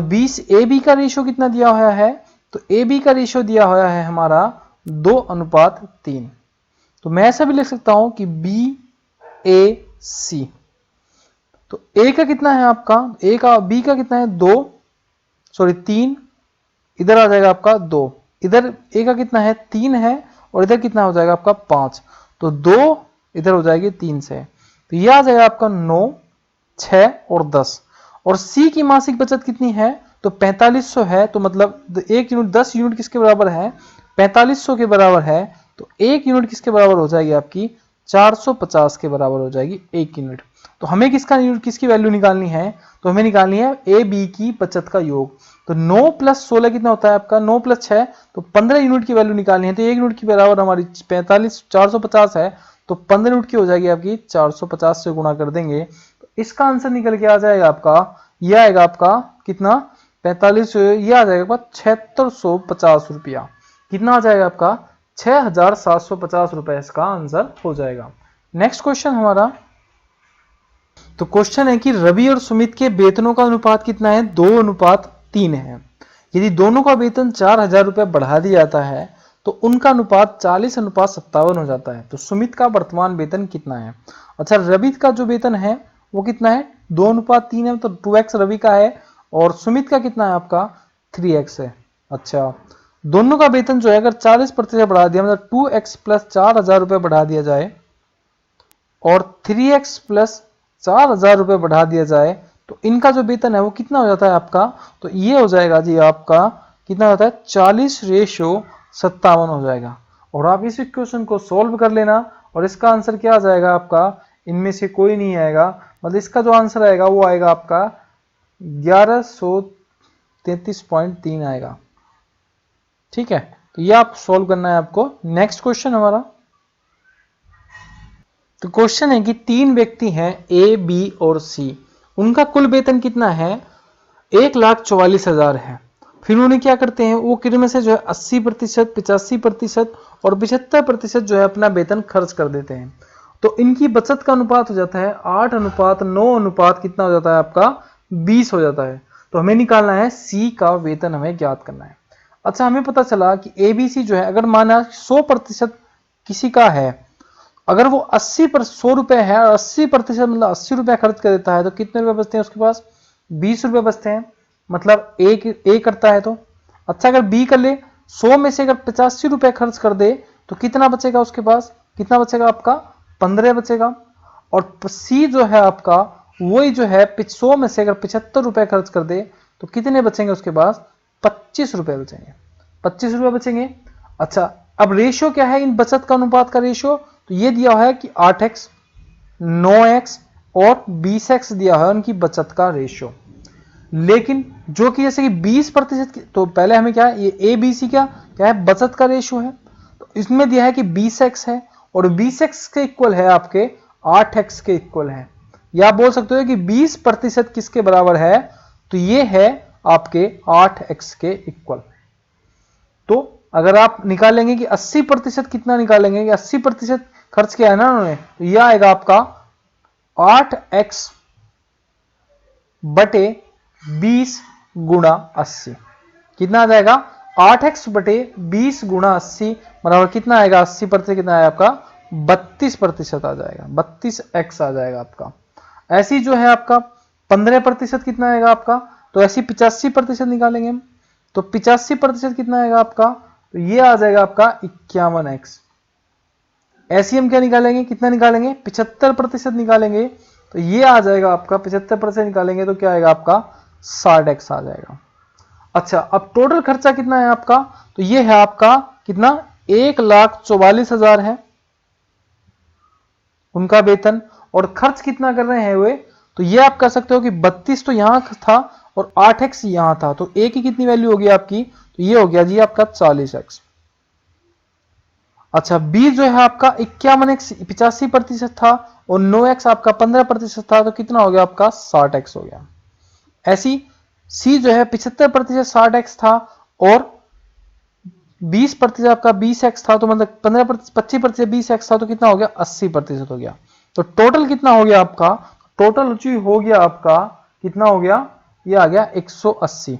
बी का रेशियो कितना दिया हुआ है, तो ए बी का रेशियो दिया हुआ है हमारा 2:3। तो मैं ऐसा भी लिख सकता हूं कि बी ए सी, तो ए का कितना है आपका, ए का बी का कितना है 3, इधर आ जाएगा आपका 2, इधर ए का कितना है 3 है, और इधर कितना हो जाएगा आपका 5, तो 2 इधर हो जाएगी 3 से, तो ये आ जाएगा आपका 9, 6 और 10। और सी की मासिक बचत कितनी है, तो 4500 है, तो मतलब 1 यूनिट 10 यूनिट किसके बराबर है, 4500 के बराबर है। तो 1 यूनिट किसके बराबर हो जाएगी आपकी 450 के बराबर हो जाएगी 1 यूनिट। तो हमें किसकी वैल्यू निकालनी है, तो हमें निकालनी है ए बी की बचत का योग। तो 9 + 16 कितना होता है आपका, 9 + 6, तो 15 यूनिट की वैल्यू निकालनी है। तो 1 यूनिट की बराबर हमारी 450 है, तो 15 यूनिट की हो जाएगी आपकी 450 से गुणा कर देंगे, तो इसका आंसर निकल के आ जाएगा आपका, यह आएगा आपका कितना 45, ये आ जाएगा आपका 7650 रुपया। कितना आ जाएगा आपका 6750 रुपए इसका आंसर हो जाएगा। नेक्स्ट क्वेश्चन हमारा, तो क्वेश्चन है कि रवि और सुमित के वेतनों का अनुपात कितना है, 2:3 है। यदि दोनों का वेतन 4000 रुपए बढ़ा दिया जाता है तो उनका अनुपात 40:57 हो जाता है। तो सुमित का वर्तमान वेतन कितना है। अच्छा रवि का जो वेतन है वो कितना है 2:3 है, तो 2x रवि का है, और सुमित का कितना है आपका 3x है। अच्छा दोनों का वेतन जो है अगर 40% बढ़ा दिया, मतलब 2x + 4000 रुपए बढ़ा दिया जाए और 3x + 4000 रुपए बढ़ा दिया जाए, तो इनका जो वेतन है वो कितना हो जाता है आपका, तो ये हो जाएगा जी आपका कितना होता है 40:57 हो जाएगा। और आप इस इक्वेशन को सोल्व कर लेना, और इसका आंसर क्या आ जाएगा आपका, इनमें से कोई नहीं आएगा, मतलब इसका जो आंसर आएगा वो आएगा आपका 1133.3 आएगा। ठीक है, तो ये आप सोल्व करना है आपको। नेक्स्ट क्वेश्चन हमारा, तो क्वेश्चन है कि 3 व्यक्ति हैं ए बी और सी, उनका कुल वेतन कितना है 1,44,000 है। फिर उन्हें क्या करते हैं, वो किरमे से जो है 80%, 85% और 75% जो है अपना वेतन खर्च कर देते हैं। तो इनकी बचत का अनुपात हो जाता है 8:9 कितना हो जाता है आपका 20 हो जाता है। तो हमें निकालना है सी का वेतन, हमें ज्ञात करना है। अच्छा हमें पता चला कि एबीसी जो है अगर माना 100% किसी का है, अगर वो 100 रुपए है और 80% मतलब 80 रुपए खर्च कर देता है, तो कितने रुपए बचते हैं उसके पास 20 रुपए बचते हैं, मतलब ए करता है तो। अच्छा अगर बी कर ले 100 में से अगर 85 रुपए खर्च कर दे तो कितना बचेगा उसके पास, कितना बचेगा आपका 15 बचेगा। और सी जो है आपका वही जो है 100 में से अगर 75 रुपए खर्च कर दे तो कितने बचेंगे उसके पास 25 रुपए बचेंगे, 25 रुपए बचेंगे। अच्छा अब रेशियो क्या है इन बचत का अनुपात का रेशियो, तो ये दिया हुआ है कि 8x 9x और 20x दिया हुआ है उनकी बचत का रेशियो। लेकिन जो कि जैसे कि 20%, तो पहले हमें क्या है, ये ABC क्या क्या है, बचत का रेशियो है। तो इसमें दिया है कि 20x है और 20x के इक्वल है आपके 8x के इक्वल है, या आप बोल सकते हो कि 20% किसके बराबर है, तो ये है आपके 8x के इक्वल। तो अगर आप निकालेंगे कि 80% कितना निकालेंगे, कि 80% खर्च किया है ना उन्होंने, तो यह आएगा आपका 8x बटे 20 गुणा 80। कितना आ जाएगा, 8x बटे 20 गुणा 80 बराबर कितना आएगा, 80% कितना आएगा आपका 32% आ जाएगा, 32x आ जाएगा आपका। ऐसी जो है आपका 15% कितना आएगा आपका, तो ऐसी 85% निकालेंगे हम, तो 85% कितना आएगा आपका, तो ये आ जाएगा आपका 51x। ऐसी हम क्या निकालेंगे, कितना निकालेंगे, 75% निकालेंगे, तो ये आ जाएगा आपका 75% निकालेंगे तो क्या आएगा आपका 60x आ जाएगा। अच्छा, अब टोटल खर्चा कितना है आपका, तो ये है आपका कितना, 1,44,000 है उनका वेतन, और खर्च कितना कर रहे हैं वे, तो ये आप कर सकते हो कि 32 तो यहां था और 8x यहां था, तो a की कितनी वैल्यू होगी आपकी, तो ये हो गया जी आपका 40x। अच्छा, b जो है आपका 51x 85% था और 9x आपका 15% था, तो कितना हो गया आपका 60x हो गया। ऐसी c जो है 75% 60x था और 20% आपका 20x था, तो मतलब 25% 20x था, तो कितना हो गया 80% हो गया। तो टोटल कितना हो गया आपका, टोटल हो गया आपका कितना हो गया, ये आ गया 180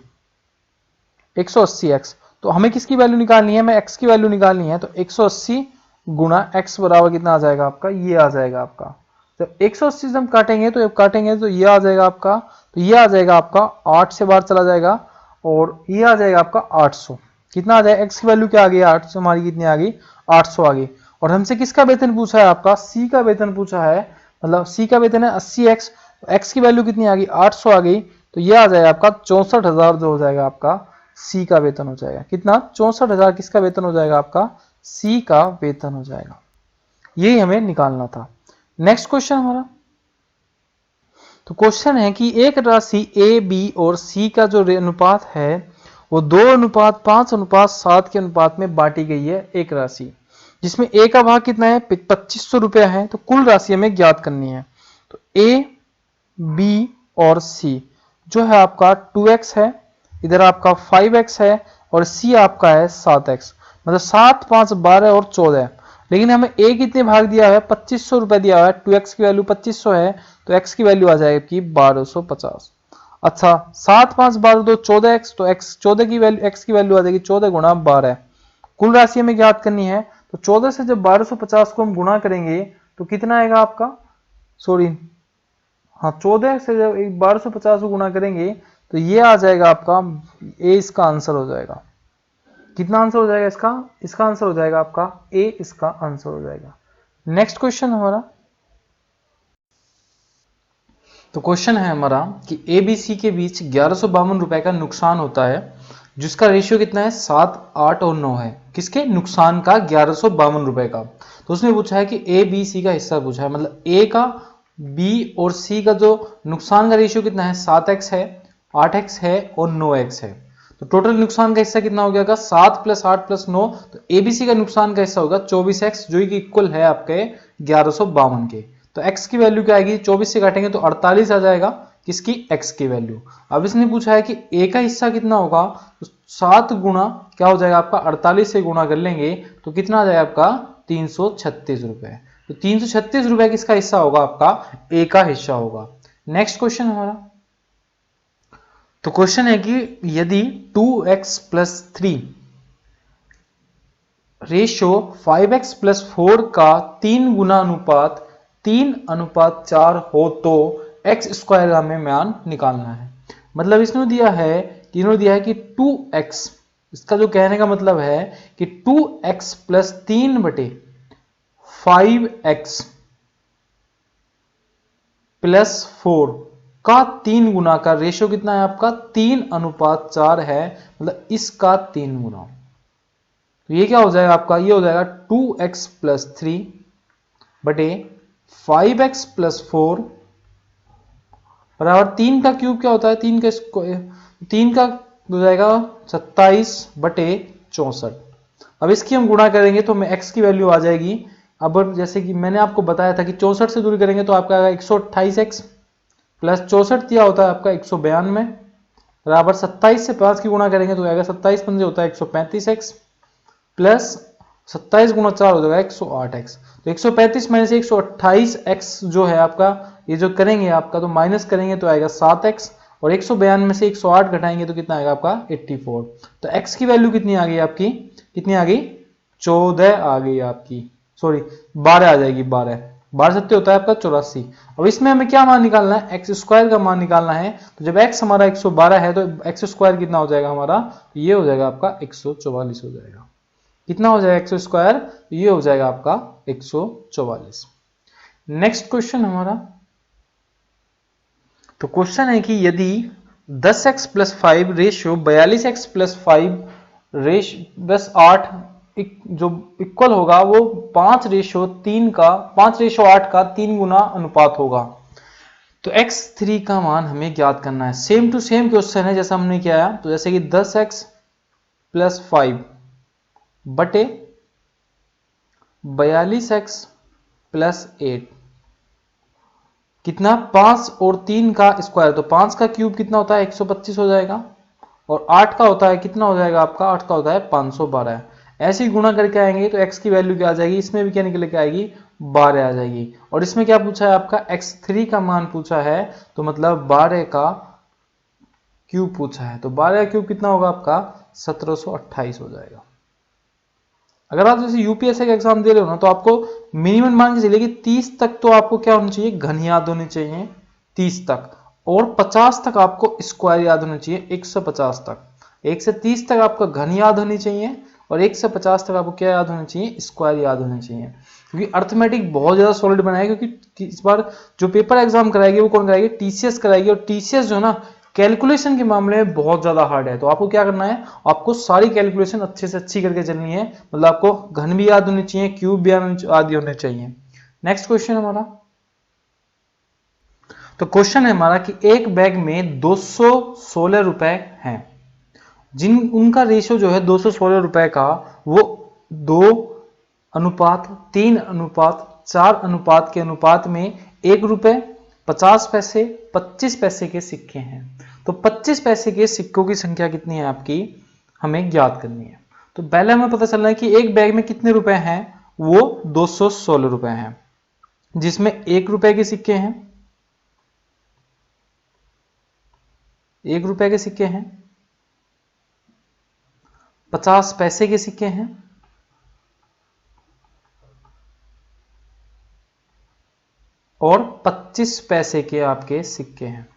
180x। तो हमें किसकी वैल्यू निकालनी है, हमें x की वैल्यू निकालनी है, तो 180 गुणा x बराबर कितना आ जाएगा आपका, ये आ जाएगा आपका। जब 180 से हम काटेंगे तो ये आ जाएगा आपका, तो ये आ जाएगा आपका 8 से बाहर चला जाएगा और ये आ जाएगा आपका 800। कितना आ जाएगा, x की वैल्यू क्या आ गई, 800 हमारी कितनी आ गई, 800 आ गई। और हमसे किसका वेतन पूछा है, आपका c का वेतन पूछा है, मतलब c का वेतन है 80x, x की वैल्यू कितनी आ गई, 800 आ गई, तो ये आ जाएगा आपका 64,000 जो हो जाएगा आपका सी का वेतन हो जाएगा। कितना, 64,000 किसका वेतन हो जाएगा आपका, सी का वेतन हो जाएगा। यही हमें निकालना था। नेक्स्ट क्वेश्चन हमारा, तो क्वेश्चन है कि एक राशि ए बी और सी का जो अनुपात है वो 2:5:7 के अनुपात में बांटी गई है एक राशि, जिसमें ए का भाग कितना है, 2500 रुपया है। तो कुल राशि हमें ज्ञात करनी है। तो ए बी और सी जो है आपका 2x है, इधर आपका 5x है और c आपका है 7x, मतलब 7, 5, 12 और 14। लेकिन हमें a कितने भाग दिया है, 2500 रुपए दिया है, 2x की वैल्यू 2500 है, तो x की वैल्यू आ जाएगी 1250। अच्छा, 7, 5, 12, 2, 14x, तो x 14 की वैल्यू, x की वैल्यू आ जाएगी 14 गुणा 12। कुल राशि हमें ज्ञात करनी है, तो 14 से जब 1250 को हम गुणा करेंगे तो कितना आएगा आपका, सॉरी हाँ 14 से जब 1250 को गुणा करेंगे तो ये आ जाएगा आपका ए, इसका आंसर हो जाएगा। कितना आंसर हो जाएगा इसका, इसका आंसर हो जाएगा आपका ए, इसका आंसर हो जाएगा। नेक्स्ट क्वेश्चन हमारा, तो क्वेश्चन है हमारा कि ए बी सी के बीच 1152 रुपए का नुकसान होता है, जिसका रेशियो कितना है, 7, 8 और 9 है। किसके नुकसान का, 1152 रुपए का। तो उसने पूछा है कि ए बी सी का हिस्सा पूछा है, मतलब ए का, बी और सी का जो नुकसान का रेशियो कितना है, 7x है, 8x है और 9x है। तो टोटल नुकसान का हिस्सा कितना हो गया, 7 + 8 + 9, तो एबीसी का नुकसान का हिस्सा होगा 24x, जो कि इक्वल है आपके 1152 के। तो x की वैल्यू क्या आएगी, 24 से काटेंगे तो 48 आ जाएगा, किसकी, x की वैल्यू। अब इसने पूछा है कि a का हिस्सा कितना होगा, तो 7 गुणा क्या हो जाएगा आपका, 48 से गुणा कर लेंगे तो कितना आ जाएगा आपका 336 रुपए। तो 336 रुपए किसका हिस्सा होगा, आपका a का हिस्सा होगा। नेक्स्ट क्वेश्चन हमारा, तो क्वेश्चन है कि यदि 2x + 3 रेशियो 5x + 4 का 3 गुना अनुपात 3:4 हो तो x² का हमें मान निकालना है। मतलब इसने दिया है कि 2x, इसका जो कहने का मतलब है कि 2x + 3 बटे 5x + 4 का 3 गुना का रेशियो कितना है आपका, 3:4 है, मतलब इसका 3 गुना। तो ये क्या हो जाएगा आपका, ये हो जाएगा 2x + 3 बटे 5x प्लस 4 बराबर 3 का क्यूब क्या होता है, 3 का हो जाएगा 27 बटे 64। अब इसकी हम गुणा करेंगे तो हमें x की वैल्यू आ जाएगी। अब जैसे कि मैंने आपको बताया था कि 64 से दूर करेंगे तो आपका आएगा 128x प्लस 64 दिया होता है आपका 192 बराबर 27 से 5 की गुणा करेंगे तो आएगा 27 पंजे होता है 135x प्लस 27 गुणा 4 हो जाएगा 108x। तो 135 माइनस 128x जो है आपका, ये जो करेंगे आपका तो माइनस करेंगे तो आएगा 7x और 192 से 108 घटाएंगे तो कितना आएगा आपका 84। तो x की वैल्यू कितनी आ गई आपकी, कितनी आ गई 14 आ गई आपकी, सॉरी 12 आ जाएगी। 12 सत्य होता है आपका 84। अब इसमें हमें क्या मान निकालना है, एक्स स्क्वायर का मान निकालना है। तो जब x हमारा 112 है तो एक्स स्क्वायर कितना हो जाएगा हमारा, तो ये हो जाएगा आपका 144 हो जाएगा। कितना हो जाएगा एक्स स्क्वायर, ये हो जाएगा आपका 144। नेक्स्ट क्वेश्चन हमारा, तो क्वेश्चन है कि यदि 10x plus 5 ratio 42x plus 5 बस 8 जो इक्वल होगा वो 5 रेशियो 8 का 3 गुना अनुपात होगा, तो x3 का मान हमें ज्ञात करना है। सेम टू सेम क्वेश्चन है जैसा हमने किया है। तो जैसे कि 10x प्लस 5 बटे 42x प्लस 8 कितना, 5 और 3 का स्क्वायर, तो 5 का क्यूब कितना होता है 125 हो जाएगा और 8 का होता है कितना हो जाएगा आपका, 8 का होता है 512। ऐसे ही गुणा करके आएंगे तो x की वैल्यू क्या आ जाएगी, इसमें भी क्या निकल के आएगी 12 आ जाएगी। और इसमें क्या पूछा है आपका, x3 का मान पूछा है, तो मतलब 12 का क्यूब पूछा है। तो 12 का क्यूब कितना होगा आपका 1728 हो जाएगा। अगर आप जैसे यूपीएससी का एग्जाम दे रहे हो ना, तो आपको मिनिमम मान के चलिए कि 30 तक तो आपको क्या होना चाहिए, घन याद होने चाहिए 30 तक, और 50 तक आपको स्क्वायर याद होना चाहिए 150 तक। 1 से 30 तक आपका घन याद होनी चाहिए और 1 से 50 तक आपको क्या याद होना चाहिए, स्क्वायर याद होना चाहिए। क्योंकि अर्थमेटिक बहुत ज्यादा सॉलिड बनाएगा, क्योंकि इस बार जो पेपर एग्जाम कराएगी वो कौन कराएगी, टीसीएस कराएगी। और टीसीएस जो ना कैलकुलेशन के मामले में बहुत ज्यादा हार्ड है। तो आपको क्या करना है, आपको सारी कैलकुलेशन अच्छे से अच्छी करके चलनी है। मतलब आपको घन भी याद होनी चाहिए, क्यूब भी आदि होने चाहिए। नेक्स्ट क्वेश्चन हमारा, तो क्वेश्चन है हमारा कि एक बैग में 216 रुपए हैं, उनका रेशियो जो है 216 रुपए का वो 2:3:4 के अनुपात में 1 रुपए 50 पैसे 25 पैसे के सिक्के हैं। तो 25 पैसे के सिक्कों की संख्या कितनी है आपकी, हमें ज्ञात करनी है। तो पहले हमें पता चलना है कि एक बैग में कितने रुपए हैं, वो 216 रुपए हैं, जिसमें 1 रुपए के सिक्के हैं, 1 रुपए के सिक्के हैं, 50 पैसे के सिक्के हैं और 25 पैसे के आपके सिक्के हैं।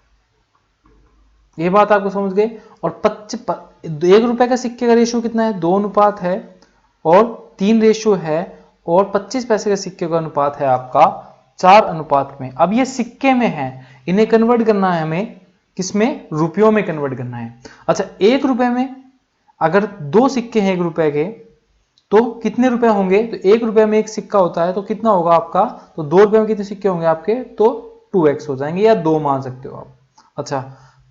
ये बात आपको समझ गए। और 1 रुपए का सिक्के का रेशियो कितना है, 2 अनुपात है और 3 रेशियो है, और 25 पैसे के सिक्के का अनुपात है आपका 4 अनुपात में। अब ये सिक्के में है, इन्हें कन्वर्ट करना है हमें, किसमें, रुपयों में कन्वर्ट करना है। अच्छा, 1 रुपए में अगर 2 सिक्के हैं 1 रुपए के तो कितने रुपए होंगे, तो 1 रुपए में 1 सिक्का होता है तो कितना होगा आपका, तो 2 रुपए में कितने सिक्के होंगे आपके, तो 2x हो जाएंगे या 2 मान सकते हो आप। अच्छा,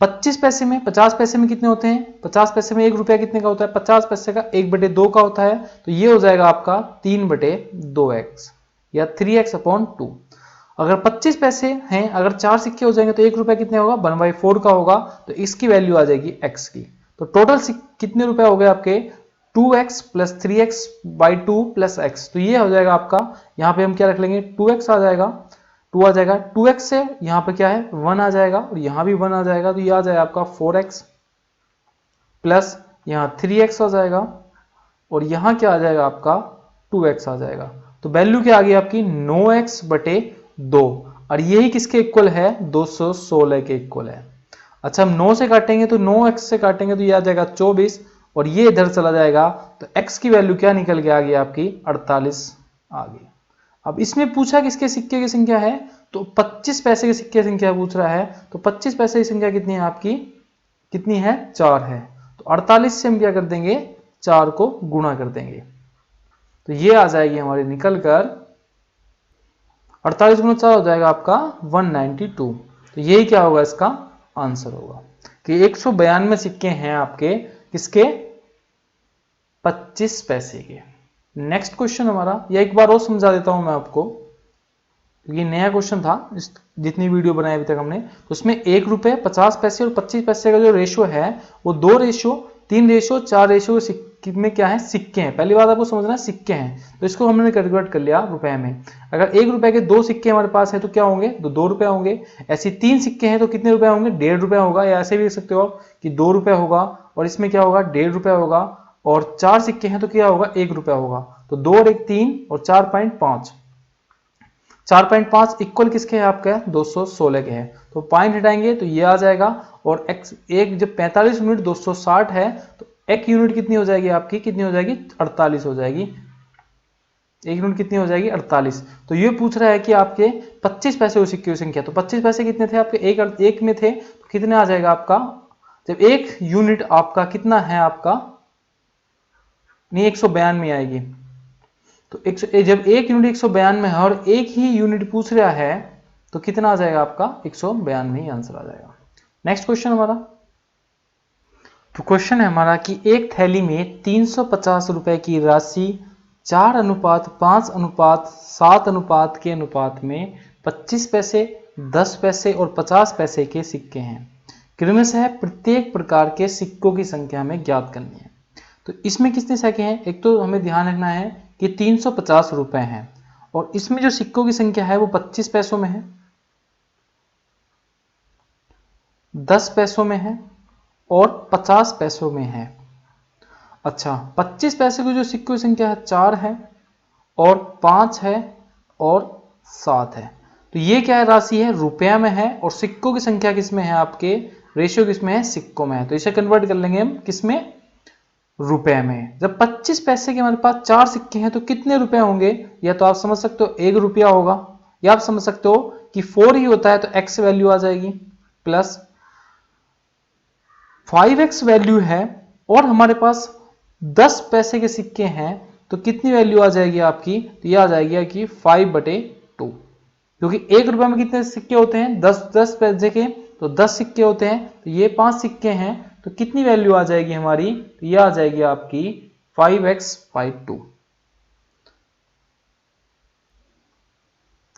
25 पैसे में, 50 पैसे में कितने होते हैं, 50 पैसे में 1 रुपया कितने का होता है, 50 पैसे का 1/2 का होता है, तो ये हो जाएगा आपका 3/2x या 3x/2। अगर 25 पैसे हैं, अगर 4 सिक्के हो जाएंगे तो 1 रुपया कितने होगा, 1/4 का होगा, तो इसकी वैल्यू आ जाएगी x की। तो टोटल कितने रुपए हो गए आपके, 2x plus 3x/2 plus x। तो ये हो जाएगा आपका, यहाँ पे हम क्या रख लेंगे, 2x आ जाएगा, 2 आ जाएगा, 2x से यहाँ पे क्या है 1 आ जाएगा और यहाँ भी 1 आ जाएगा, तो ये आ जाएगा आपका 4x प्लस यहाँ 3x आ जाएगा और यहाँ क्या आ जाएगा आपका 2x आ जाएगा। तो वैल्यू क्या आ गई आपकी 9x/2 और यही किसके इक्वल है, 216 के इक्वल है। अच्छा, हम 9 से काटेंगे तो 9x से काटेंगे तो ये आ जाएगा 24 और ये इधर चला जाएगा, तो x की वैल्यू क्या निकल के आ गई आपकी 48 आ गई। अब इसमें पूछा किसके सिक्के की संख्या है, तो 25 पैसे के सिक्के की संख्या पूछ रहा है। तो 25 पैसे की संख्या कितनी है आपकी, कितनी है, 4 है। तो 48 से हम क्या कर देंगे, 4 को गुणा कर देंगे, तो ये आ जाएगी हमारी निकल कर 48 गुना 4 हो जाएगा आपका 192। तो यही क्या होगा, इसका आंसर होगा कि 192 सिक्के हैं आपके किसके, 25 पैसे के। नेक्स्ट क्वेश्चन हमारा, या एक बार और समझा देता हूं मैं आपको, ये नया क्वेश्चन था इस जितनी वीडियो बनाई अभी तक हमने, तो उसमें 1 रुपए 50 पैसे और 25 पैसे का जो रेशियो है वो 2 रेशियो 3 रेशियो 4 रेशियो में क्या है, सिक्के हैं। पहली बात आपको समझना है सिक्के हैं, तो इसको हमने कन्वर्ट कर लिया रुपए में। अगर 1 रुपए के 2 सिक्के हमारे पास है तो क्या होंगे, तो 2 रुपए होंगे। ऐसे 3 सिक्के हैं तो कितने रुपए होंगे, 1.5 रुपए होगा, या ऐसे भी देख सकते हो आप कि 2 रुपए होगा और इसमें क्या होगा, 1.5 रुपए होगा। और 4 सिक्के हैं तो क्या होगा, 1 रुपया होगा। तो 2 और 1 3 और 4.5, 4.5 इक्वल किसके है आपका, 216 के हैं। तो पॉइंट हटाएंगे तो ये आ जाएगा, और x एक जब 45 यूनिट 260 है तो एक यूनिट कितनी हो जाएगी आपकी, कितनी हो जाएगी, 48 हो जाएगी। एक यूनिट कितनी हो जाएगी, 48। तो ये पूछ रहा है कि आपके 25 पैसे उसी की संख्या, तो 25 पैसे कितने थे आपके, एक में थे, तो कितने आ जाएगा आपका, जब एक यूनिट आपका कितना है आपका, नहीं 192 आएगी। तो जब एक यूनिट 192 है और एक ही यूनिट पूछ रहा है तो कितना आ जाएगा आपका, 192 ही आंसर आ जाएगा। नेक्स्ट क्वेश्चन हमारा, तो क्वेश्चन है हमारा कि एक थैली में 350 रुपए की राशि 4:5:7:7 के अनुपात में 25 पैसे 10 पैसे और 50 पैसे के सिक्के हैं। क्रमशः प्रत्येक प्रकार के सिक्कों की संख्या हमें ज्ञात करनी है। तो इसमें कितने सिक्के हैं, एक तो हमें ध्यान रखना है कि 350 रुपए हैं, और इसमें जो सिक्कों की संख्या है वो 25 पैसों में है, 10 पैसों में है और 50 पैसों में है। अच्छा, 25 पैसे की जो सिक्कों की संख्या है 4 है और 5 है और 7 है। तो ये क्या है, राशि है, रुपया में है, और सिक्कों की संख्या किसमें है आपके, रेशियो किसमें है, सिक्कों में है। तो इसे कन्वर्ट कर लेंगे हम किसमें, रुपए में। जब 25 पैसे के हमारे पास 4 सिक्के हैं तो कितने रुपए होंगे, या तो आप समझ सकते हो 1 रुपया होगा, या आप समझ सकते हो कि 4 ही होता है तो x वैल्यू आ जाएगी, प्लस 5x वैल्यू है, और हमारे पास 10 पैसे के सिक्के हैं तो कितनी वैल्यू आ जाएगी आपकी, तो ये आ जाएगी कि 5/2, क्योंकि 1 रुपए में कितने सिक्के होते हैं, 10 पैसे के, तो 10 सिक्के होते हैं, तो ये 5 सिक्के हैं, तो कितनी वैल्यू आ जाएगी हमारी, तो ये आ जाएगी आपकी 5x/2।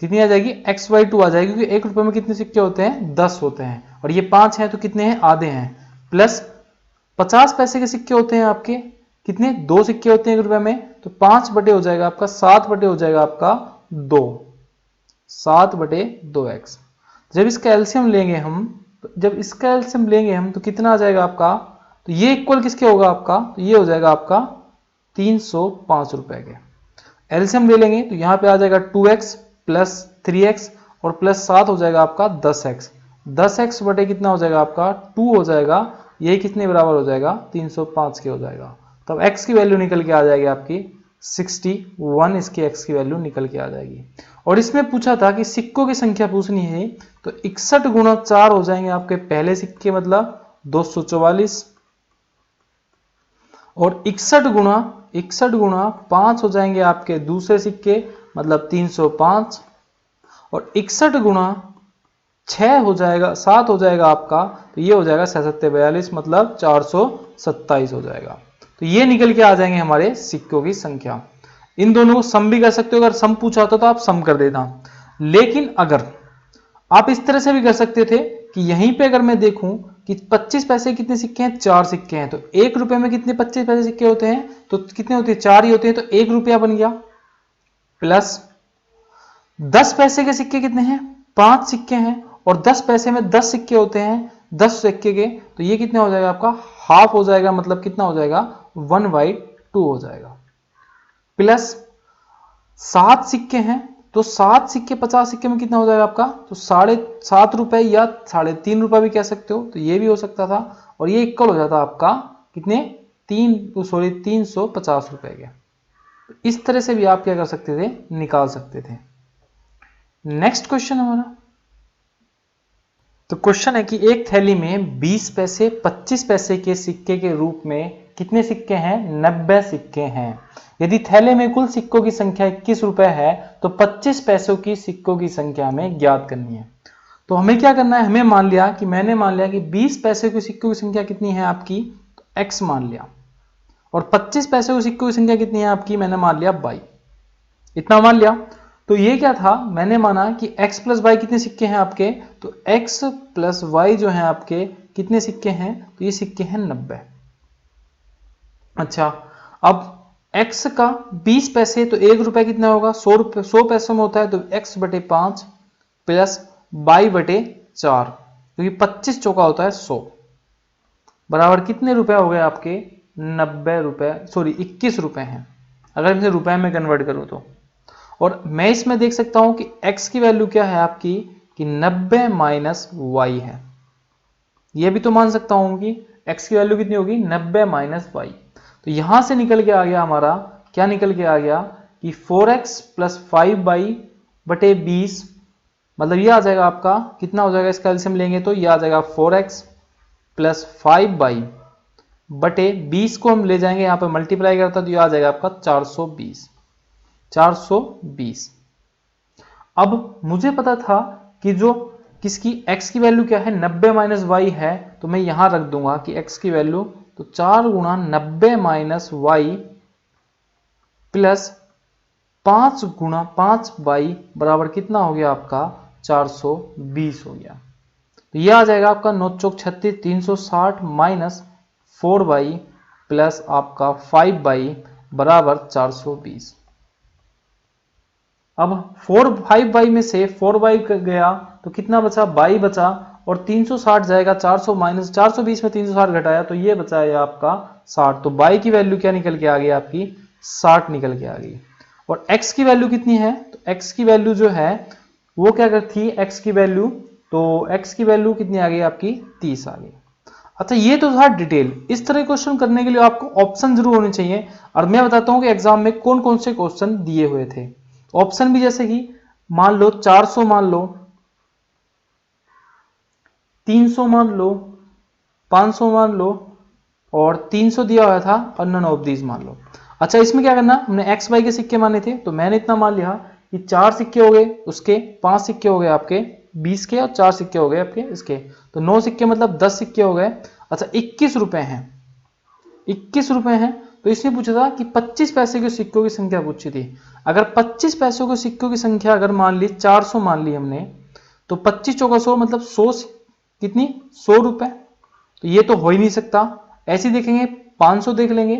कितनी आ जाएगी, x/2 आ जाएगी, क्योंकि 1 रुपए में कितने सिक्के होते हैं, 10 होते हैं, और ये 5 हैं तो कितने हैं, आधे हैं। प्लस 50 पैसे के सिक्के होते हैं आपके, कितने, 2 सिक्के होते हैं 1 रुपए में, तो 5 बटे हो जाएगा आपका, 7 बटे हो जाएगा आपका 2, 7/2x। जब इसका एलसीएम लेंगे हम, जब इसका एलसीएम लेंगे हम तो कितना आ जाएगा आपका, तो ये इक्वल किसके होगा आपका, तो ये हो जाएगा आपका 305 रुपए के। एलसीएम ले लेंगे तो यहां पे आ जाएगा 2x प्लस 3x और प्लस 7 हो जाएगा आपका 10x। 10x बटे कितना हो जाएगा आपका, 2 हो जाएगा, यही कितने बराबर हो जाएगा, 305 के हो जाएगा। तब x की वैल्यू निकल के आ जाएगी आपकी 61, इसकी x की वैल्यू निकल के आ जाएगी। और इसमें पूछा था कि सिक्कों की संख्या पूछनी है, तो 61 गुणा 4 हो जाएंगे आपके पहले सिक्के, मतलब 244, और 61 गुणा 5 हो जाएंगे आपके दूसरे सिक्के, मतलब 305, और 61 गुणा 6 हो जाएगा, 7 हो जाएगा आपका, तो ये हो जाएगा 742, मतलब 427 हो जाएगा। तो ये निकल के आ जाएंगे हमारे सिक्कों की संख्या। इन दोनों को सम भी कर सकते हो, अगर सम पूछा होता तो आप सम कर देता, लेकिन अगर आप इस तरह से भी कर सकते थे कि यहीं पे अगर मैं देखूं कि 25 पैसे कितने सिक्के हैं, 4 सिक्के हैं, तो 1 रुपए में कितने 25 पैसे सिक्के होते हैं, तो कितने होते हैं, 4 ही होते हैं, तो 1 रुपया बन गया। प्लस 10 पैसे के सिक्के कितने हैं, 5 सिक्के हैं, और 10 पैसे में 10 सिक्के होते हैं, 10 सिक्के के, तो ये कितना हो जाएगा आपका, हाफ हो जाएगा, मतलब कितना हो जाएगा, 1/2 हो जाएगा। प्लस 7 सिक्के हैं, तो 7 सिक्के 50 सिक्के में कितना हो जाएगा आपका, तो 7.5 रुपए या 3.5 रुपए भी कह सकते हो, तो ये भी हो सकता था, और ये इक्वल हो जाता आपका कितने, 350 रुपए के। इस तरह से भी आप क्या कर सकते थे, निकाल सकते थे। नेक्स्ट क्वेश्चन हमारा, तो क्वेश्चन है कि एक थैली में 20 पैसे 25 पैसे के सिक्के के रूप में कितने सिक्के हैं? 90 सिक्के हैं। यदि थैले में कुल सिक्कों की संख्या 21 रुपए है तो 25 पैसों की सिक्कों की संख्या हमें ज्ञात करनी है। तो हमें क्या करना है, मैंने मान लिया कि 20 पैसे के सिक्कों की संख्या कितनी है आपकी, तो x मान लिया, और 25 पैसे के सिक्कों की संख्या कितनी है आपकी, मैंने मान लिया y, इतना मान लिया। तो ये क्या था, मैंने माना कि x प्लस वाई कितने सिक्के हैं आपके, तो x प्लस वाई जो है आपके कितने सिक्के हैं, तो ये सिक्के हैं 90। अच्छा, अब x का 20 पैसे तो 1 रुपए कितना होगा, 100 पैसों में होता है, तो x बटे 5 प्लस y बटे 4, क्योंकि 25 चौका होता है 100, बराबर कितने रुपए हो गए आपके, 90 रुपए, सॉरी 21 रुपए हैं अगर इसे रुपए में कन्वर्ट करूं तो। और मैं इसमें देख सकता हूं कि x की वैल्यू क्या है आपकी, कि 90 माइनस वाई है। ये भी तो मान सकता हूं कि x की वैल्यू कितनी होगी, 90 माइनस वाई। तो यहां से निकल के आ गया हमारा, क्या निकल के आ गया कि 4x प्लस 5y बटे 20, मतलब ये आ जाएगा आपका, कितना हो जाएगा, इसका एलसीएम लेंगे तो ये आ जाएगा 4x प्लस 5y बटे 20 को हम ले जाएंगे यहाँ पे मल्टीप्लाई करता, तो ये आ जाएगा आपका 420। अब मुझे पता था कि जो किसकी x की वैल्यू क्या है, 90 माइनस वाई है, तो मैं यहां रख दूंगा कि x की वैल्यू तो 4 गुणा 90 माइनस वाई प्लस 5 गुणा 5 वाई बराबर कितना हो गया आपका, 420 हो गया। तो यह आ जाएगा आपका 9 चौक 36, 360 माइनस 4y प्लस आपका 5y बराबर 420। अब 5y में से 4y गया तो कितना बचा, y बचा, और 360 जाएगा 400 माइनस 420 में 360 घटाया तो ये बचा है आपका 60। तो y की वैल्यू क्या निकल के आ गई आपकी, 60 निकल के आ गई। और x की वैल्यू कितनी है, तो x की वैल्यू जो है वो क्या करती है, x की वैल्यू, तो x की वैल्यू कितनी आ गई आपकी, 30 आ गई। अच्छा, ये तो था डिटेल। इस तरह क्वेश्चन करने के लिए आपको ऑप्शन जरूर होने चाहिए, और मैं बताता हूं कि एग्जाम में कौन कौन से क्वेश्चन दिए हुए थे। ऑप्शन भी जैसे कि मान लो 400 मान लो, 300 मान लो, 500 मान लो, और 300 दिया हुआ था, और नन ऑफ दीज मान लो। अच्छा, इसमें क्या करना, हमने एक्स वाई के सिक्के माने थे, तो मैंने इतना मान लिया कि 4 सिक्के हो गए उसके, 5 सिक्के हो गए आपके 20 के, और 4 सिक्के हो गए आपके इसके, तो 9 सिक्के मतलब 10 सिक्के हो गए। अच्छा, 21 रुपए हैं, 21 रुपए हैं। तो इसने पूछा था कि 25 पैसे के सिक्कों की संख्या पूछी थी। अगर 25 पैसों के सिक्कों की संख्या अगर मान ली 400 मान ली हमने, तो 25 चौका 100 मतलब 100 कितनी, 100 रुपए। तो ये तो हो ही नहीं सकता। ऐसे देखेंगे 500 देख लेंगे,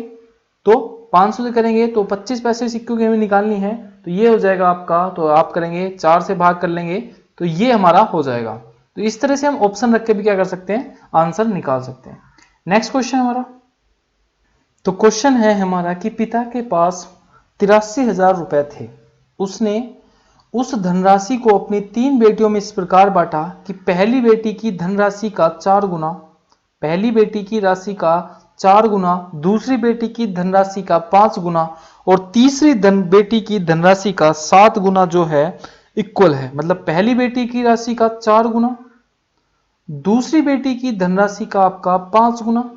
तो 500 से करेंगे तो 25 पैसे सिक्कों की हमें निकालनी है, तो ये हो जाएगा आपका, तो आप करेंगे 4 से भाग कर लेंगे, तो ये हमारा हो जाएगा। तो इस तरह से हम ऑप्शन रख के भी क्या कर सकते हैं, आंसर निकाल सकते हैं। नेक्स्ट क्वेश्चन हमारा, तो क्वेश्चन है हमारा कि पिता के पास 83,000 रुपए थे। उसने उस धनराशि को अपनी 3 बेटियों में इस प्रकार बांटा कि पहली बेटी की धनराशि का 4 गुना, पहली बेटी की राशि का 4 गुना, दूसरी बेटी की धनराशि का 5 गुना, और तीसरी बेटी की धनराशि का 7 गुना जो है इक्वल है। मतलब पहली बेटी की राशि का 4 गुना, दूसरी बेटी की धनराशि का आपका 5 गुना,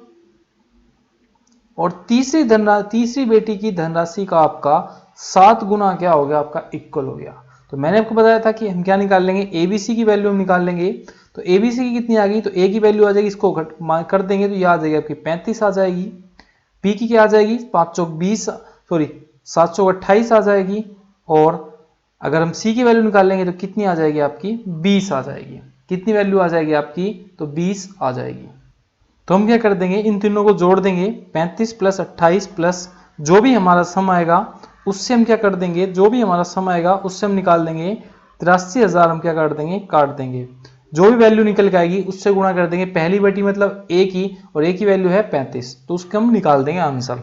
और तीसरी बेटी की धनराशि का आपका 7 गुना क्या हो गया, आपका इक्वल हो गया। तो मैंने आपको बताया था कि हम क्या निकाल लेंगे, एबीसी की वैल्यू हम निकाल लेंगे। तो एबीसी की कितनी आ गई, तो ए की वैल्यू आ जाएगी, इसको कर देंगे तो ये आ जाएगी आपकी 35 आ जाएगी। बी की क्या आ जाएगी, 5 चौक 20, सॉरी 7 चौक 28 आ जाएगी। और अगर हम सी की वैल्यू निकाल लेंगे तो कितनी आ जाएगी आपकी, 20 आ जाएगी। कितनी वैल्यू आ जाएगी आपकी, तो 20 आ जाएगी। तो हम क्या कर देंगे, इन तीनों को जोड़ देंगे, 35 प्लस 28 प्लस जो भी हमारा सम आएगा उससे हम क्या कर देंगे, जो भी हमारा सम आएगा उससे हम निकाल देंगे 83,000, हम क्या कर देंगे, काट देंगे। जो भी वैल्यू निकल के आएगी उससे गुणा कर देंगे। पहली बेटी मतलब ए की, और ए की वैल्यू है 35, तो उसके हम निकाल देंगे आंसर।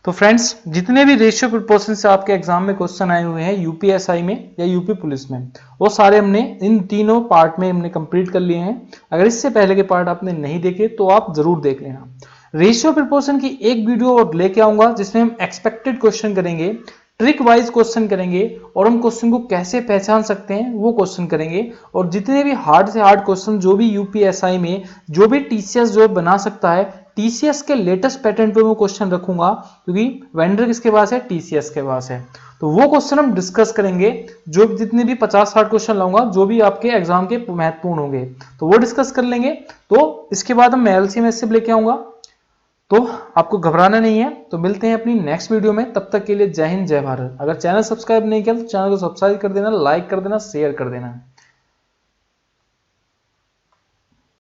तो फ्रेंड्स, जितने भी रेशियो प्रोपोर्शन से आपके एग्जाम में क्वेश्चन आए हुए हैं यूपीएसआई में या यूपी पुलिस में, वो सारे हमने इन तीनों पार्ट में हमने कंप्लीट कर लिए हैं। अगर इससे पहले के पार्ट आपने नहीं देखे तो आप जरूर देख लेना। रेशियो प्रोपोर्शन की एक वीडियो और लेके आऊंगा जिसमें हम एक्सपेक्टेड क्वेश्चन करेंगे, ट्रिक वाइज क्वेश्चन करेंगे, और हम क्वेश्चन को कैसे पहचान सकते हैं वो क्वेश्चन करेंगे। और जितने भी हार्ड से हार्ड क्वेश्चन जो भी यूपीएसआई में जो भी टीसीएस जो बना सकता है, टीसीएस के लेटेस्ट पैटर्न पे मैं क्वेश्चन रखूंगा, क्योंकि वेंडर किसके पास है, टीसीएस के पास है। तो वो क्वेश्चन हम डिस्कस करेंगे, जो जितने भी 50-60 क्वेश्चन लाऊंगा जो भी आपके एग्जाम के महत्वपूर्ण होंगे, तो वो डिस्कस कर लेंगे। तो इसके बाद मैं एलसीएम एससीएफ लेके आऊंगा, तो आपको घबराना नहीं है। तो मिलते हैं अपनी नेक्स्ट वीडियो में, तब तक के लिए जय हिंद जय भारत। अगर चैनल सब्सक्राइब नहीं किया तो चैनल को सब्सक्राइब कर देना, लाइक कर देना, शेयर कर देना।